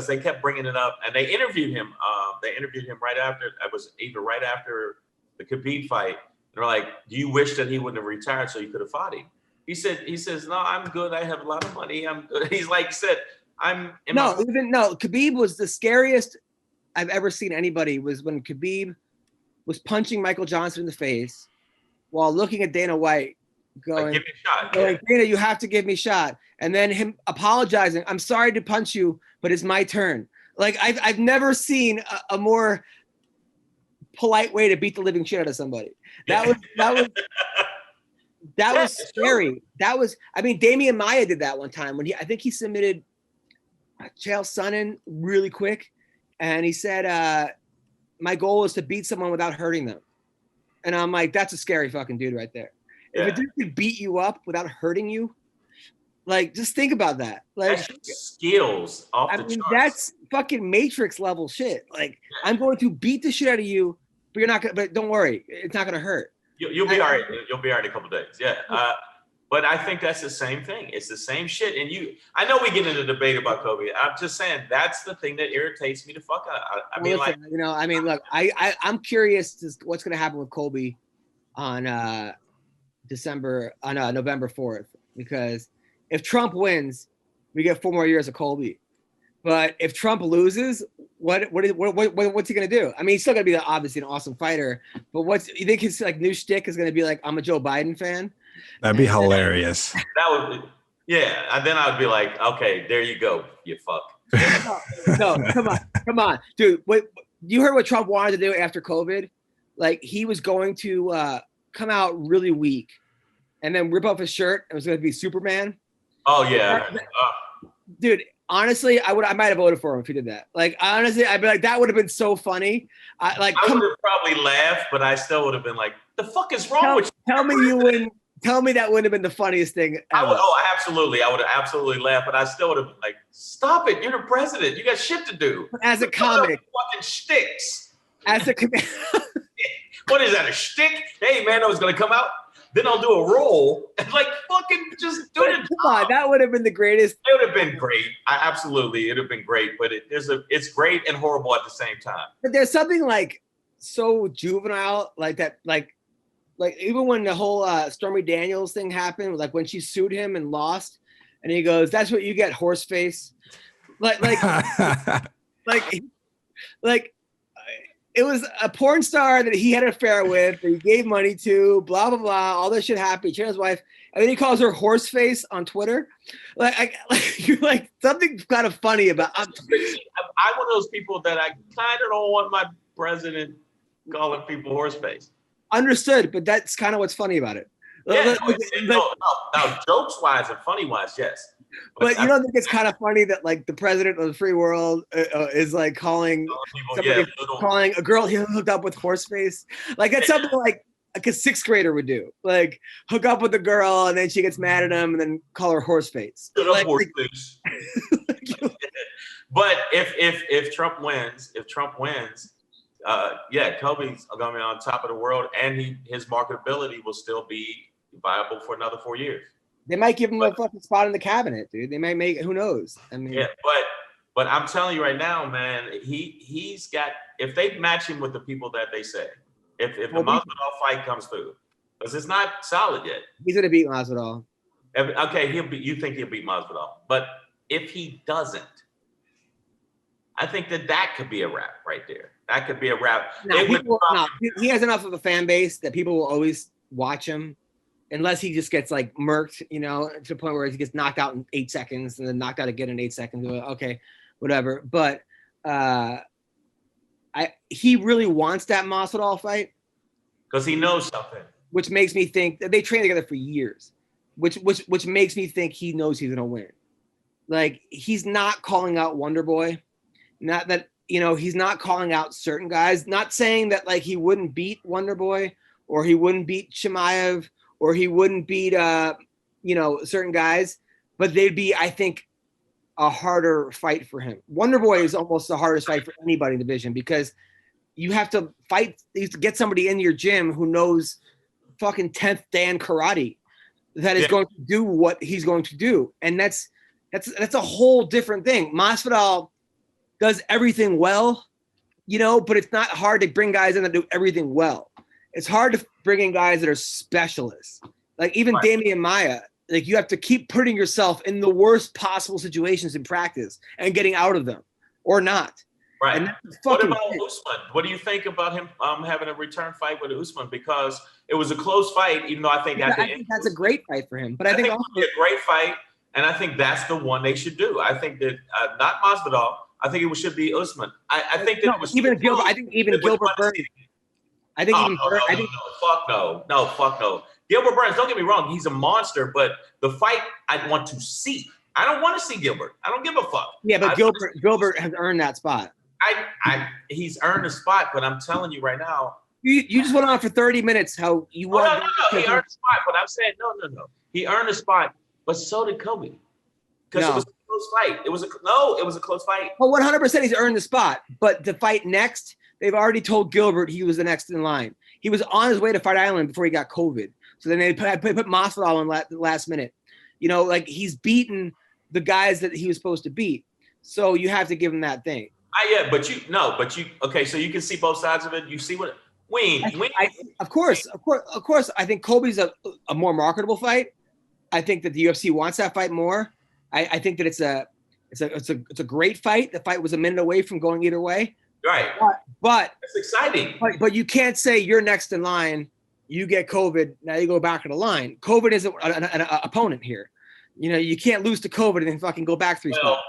they kept bringing it up, and they interviewed him. They interviewed him right after. It was either right after the Khabib fight. And they're like, "Do you wish that he wouldn't have retired so you could have fought him?" He says, "No, I'm good. I have a lot of money. I'm good." He's like said, Khabib was the scariest I've ever seen anybody. Was when Khabib was punching Michael Johnson in the face while looking at Dana White, going, "Give me a shot." Dana, you have to give me a shot. And then him apologizing. "I'm sorry to punch you, but it's my turn." Like I've never seen a more polite way to beat the living shit out of somebody. That was scary. Damian Maia did that one time when I think he submitted Chael Sonnen really quick. And he said, my goal is to beat someone without hurting them. And I'm like, that's a scary fucking dude right there. Yeah. If a dude could beat you up without hurting you, like, just think about that. Like, that's skills off the charts. That's fucking Matrix level shit. Like, I'm going to beat the shit out of you, but you're not gonna. But don't worry, it's not gonna hurt. You'll be all right. You'll be all right in a couple of days. Yeah. But I think that's the same thing. It's the same shit. And I know we get into debate about Kobe. I'm just saying that's the thing that irritates me to fuck out. I'm curious to what's going to happen with Colby on November 4th, because if Trump wins, we get 4 more years of Colby. But if Trump loses, what's he gonna do? I mean, he's still gonna be obviously an awesome fighter. But you think his like new shtick is gonna be like, I'm a Joe Biden fan? That'd be hilarious. That would be, yeah. And then I would be like, okay, there you go, you fuck. No, come on, dude. Wait, you heard what Trump wanted to do after COVID? Like, he was going to come out really weak, and then rip off his shirt. It was going to be Superman. Oh yeah, dude. Honestly, I might have voted for him if he did that. Like, honestly, I'd be like, that would have been so funny. I would have probably laughed, but I still would have been like, the fuck is wrong with you? Tell me that wouldn't have been the funniest thing ever. Absolutely. I would have absolutely laughed, but I still would have been like, stop it. You're the president. You got shit to do. As a comic. Fucking shticks. As a What is that, a shtick? Hey, man, I was going to come out. Then I'll do a roll and like fucking just do it. Come on, that would have been the greatest. It would have been great. It would have been great, but it's great and horrible at the same time. But there's something like so juvenile like that, like even when the whole Stormy Daniels thing happened, like when she sued him and lost, and he goes, "That's what you get, horse face." Like it was a porn star that he had an affair with, that he gave money to, blah, blah, blah. All this shit happened. He cheated his wife. And then he calls her horse face on Twitter. You're like, something kind of funny about I'm one of those people that I kind of don't want my president calling people horse face. Understood, but that's kind of what's funny about it. Yeah, now, jokes-wise and funny-wise, yes. But you don't think it's kind of funny that like the president of the free world is like calling calling a girl he hooked up with horse face? Like that's something like a 6th grader would do. Like hook up with a girl and then she gets mad at him and then call her horse face. Horse face. But if Trump wins, Kobe's gonna be on top of the world, and his marketability will still be viable for another 4 years. They might give him a fucking spot in the cabinet, dude. They might make, who knows? I mean, yeah, but I'm telling you right now, man, he's got, if they match him with the people that they say, if the Masvidal fight comes through, because it's not solid yet. He's gonna beat Masvidal. Okay, you think he'll beat Masvidal, but if he doesn't, I think that could be a wrap right there. That could be a wrap. He has enough of a fan base that people will always watch him. Unless he just gets like murked, to the point where he gets knocked out in 8 seconds and then knocked out again in 8 seconds. Okay, whatever. But he really wants that Masvidal fight because he knows something, which makes me think that they trained together for years, which makes me think he knows he's gonna win. Like, he's not calling out Wonder Boy, not that he's not calling out certain guys. Not saying that like he wouldn't beat Wonder Boy or he wouldn't beat Chimaev. Or he wouldn't beat, certain guys, but they'd be, I think, a harder fight for him. Wonder Boy is almost the hardest fight for anybody in the division because you have to get somebody in your gym who knows fucking 10th Dan karate that is going to do what he's going to do. And that's a whole different thing. Masvidal does everything well, but it's not hard to bring guys in that do everything well. It's hard to bring in guys that are specialists. Like even Damian Maia, like you have to keep putting yourself in the worst possible situations in practice and getting out of them or not. Right. What about Usman? What do you think about him having a return fight with Usman? Because it was a close fight, even though I think that's a great fight for him. But I think it would be a great fight, and I think that's the one they should do. I think that not Masvidal. I think it should be Usman. I think that even Gilbert. I think even Gilbert Burns. I think fuck no. Gilbert Burns. Don't get me wrong. He's a monster, but the fight I want to see. I don't want to see Gilbert. I don't give a fuck. Yeah, but Gilbert has earned that spot. He's earned a spot, but I'm telling you right now. You just went on for 30 minutes how you won. No. He earned a spot, but I'm saying no. He earned a spot, but so did Kobe. Because it was a close fight. It was a close fight. Well, 100% he's earned the spot. But the fight next, they've already told Gilbert he was the next in line. He was on his way to Fight Island before he got COVID. So then they put Masvidal in the last minute. Like he's beaten the guys that he was supposed to beat. So you have to give him that thing. Okay, so you can see both sides of it. You see what Of course. I think Colby's a more marketable fight. I think that the UFC wants that fight more. I think that it's a great fight. The fight was a minute away from going either way. Right. But it's exciting. But you can't say you're next in line. You get COVID. Now you go back in the line. COVID is an opponent here. You can't lose to COVID and then fucking go back 3 spots.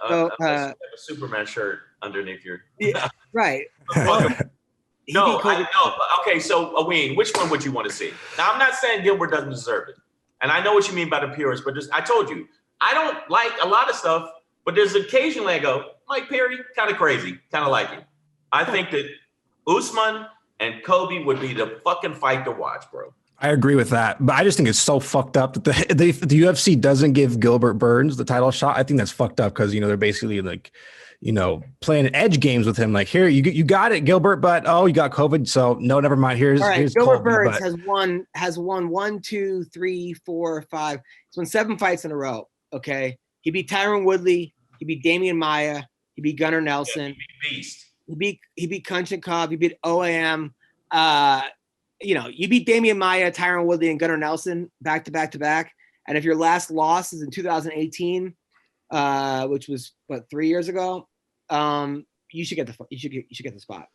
You have a Superman shirt underneath your. Yeah, right. Okay, so Aween, which one would you want to see? Now, I'm not saying Gilbert doesn't deserve it, and I know what you mean by the purist, but I told you I don't like a lot of stuff, but there's occasionally I go, Mike Perry, kind of crazy, kind of like it. I think that Usman and Kobe would be the fucking fight to watch, bro. I agree with that, but I just think it's so fucked up that the UFC doesn't give Gilbert Burns the title shot. I think that's fucked up because they're basically like, playing edge games with him. Like, here you got it, Gilbert, but you got COVID, so no, never mind. Here's Gilbert Colby, Burns has won 1, 2, 3, 4, 5. He's won 7 fights in a row. Okay, he beat Tyron Woodley. He beat Damian Maia. He beat Gunnar Nelson. He beat Beast. He beat Kunchenkov. He beat OAM. You beat Damian Maia, Tyron Woodley, and Gunnar Nelson back to back. And if your last loss is in 2018, which was 3 years ago, you should get the spot.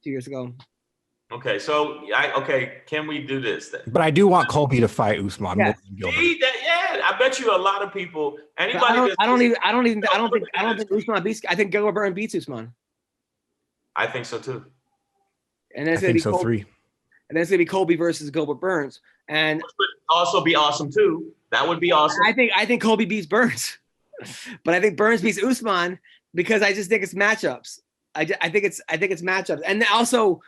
2 years ago. Okay, so can we do this then? But I do want Colby to fight Usman. Yeah. I bet you a lot of people. Anybody. I don't think Usman beats. I think Gilbert Burns beats Usman. I think so too. And then I think so 3. And then it's gonna be Colby versus Gilbert Burns, and which would also be awesome too. That would be awesome. I think Colby beats Burns, but I think Burns beats Usman because I just think it's matchups. I think it's matchups, and also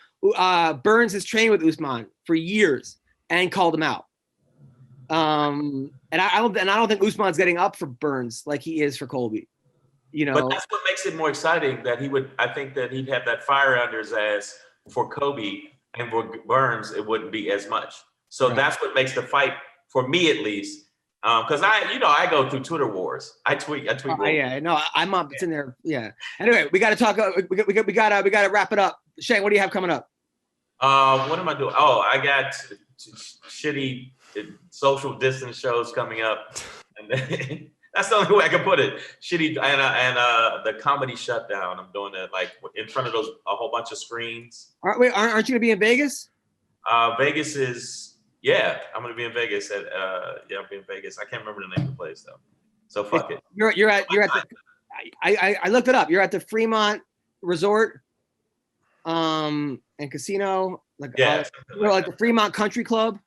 Burns has trained with Usman for years and called him out. And I don't think Usman's getting up for Burns like he is for Colby. But that's what makes it more exciting. I think that he'd have that fire under his ass for Kobe. And for Burns, it wouldn't be as much. So That's what makes the fight, for me at least, because I go through Twitter wars. I tweet. Yeah, no, I'm up. It's in there. Yeah. Anyway, we got to talk. We got to wrap it up. Shane, what do you have coming up? What am I doing? Oh, I got shitty social distance shows coming up, and then, that's the only way I can put it. Shitty and the comedy shutdown. I'm doing it like in front of a whole bunch of screens. Aren't you gonna be in Vegas? Vegas is I'm gonna be in Vegas I'll be in Vegas. I can't remember the name of the place though. So fuck it. You're at the. I looked it up. You're at the Fremont Resort, and casino, like the Fremont Country Club.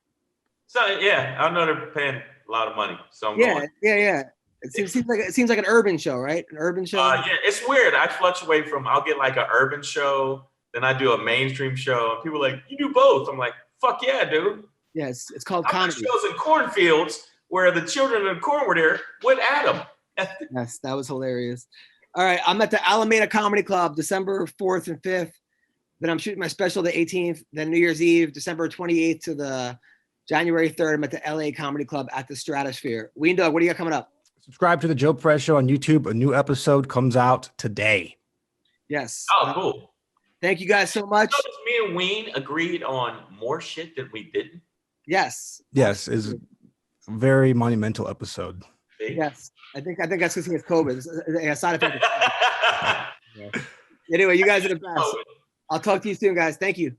So I know they're paying a lot of money. So I'm going. Yeah. It seems like an urban show, right? An urban show. It's weird. I fluctuate from I'll get like an urban show, then I do a mainstream show, and people are like, you do both. I'm like, fuck yeah, dude. Yeah, it's called comedy. Shows in cornfields, where the children of the corn were there with Adam. Yes, that was hilarious. All right, I'm at the Alameda Comedy Club December 4th and 5th. Then I'm shooting my special the 18th. Then New Year's Eve, December 28th to the January 3rd, I'm at the LA Comedy Club at the Stratosphere. Ween Dog, what do you got coming up? Subscribe to the Joe Perez Show on YouTube. A new episode comes out today. Yes. Oh, cool. Thank you guys so much. So me and Ween agreed on more shit than we didn't. Yes. Yes, is a very monumental episode. Yes. I think that's because he has COVID. It's a side effect. Anyway, you guys are the best. I'll talk to you soon, guys. Thank you.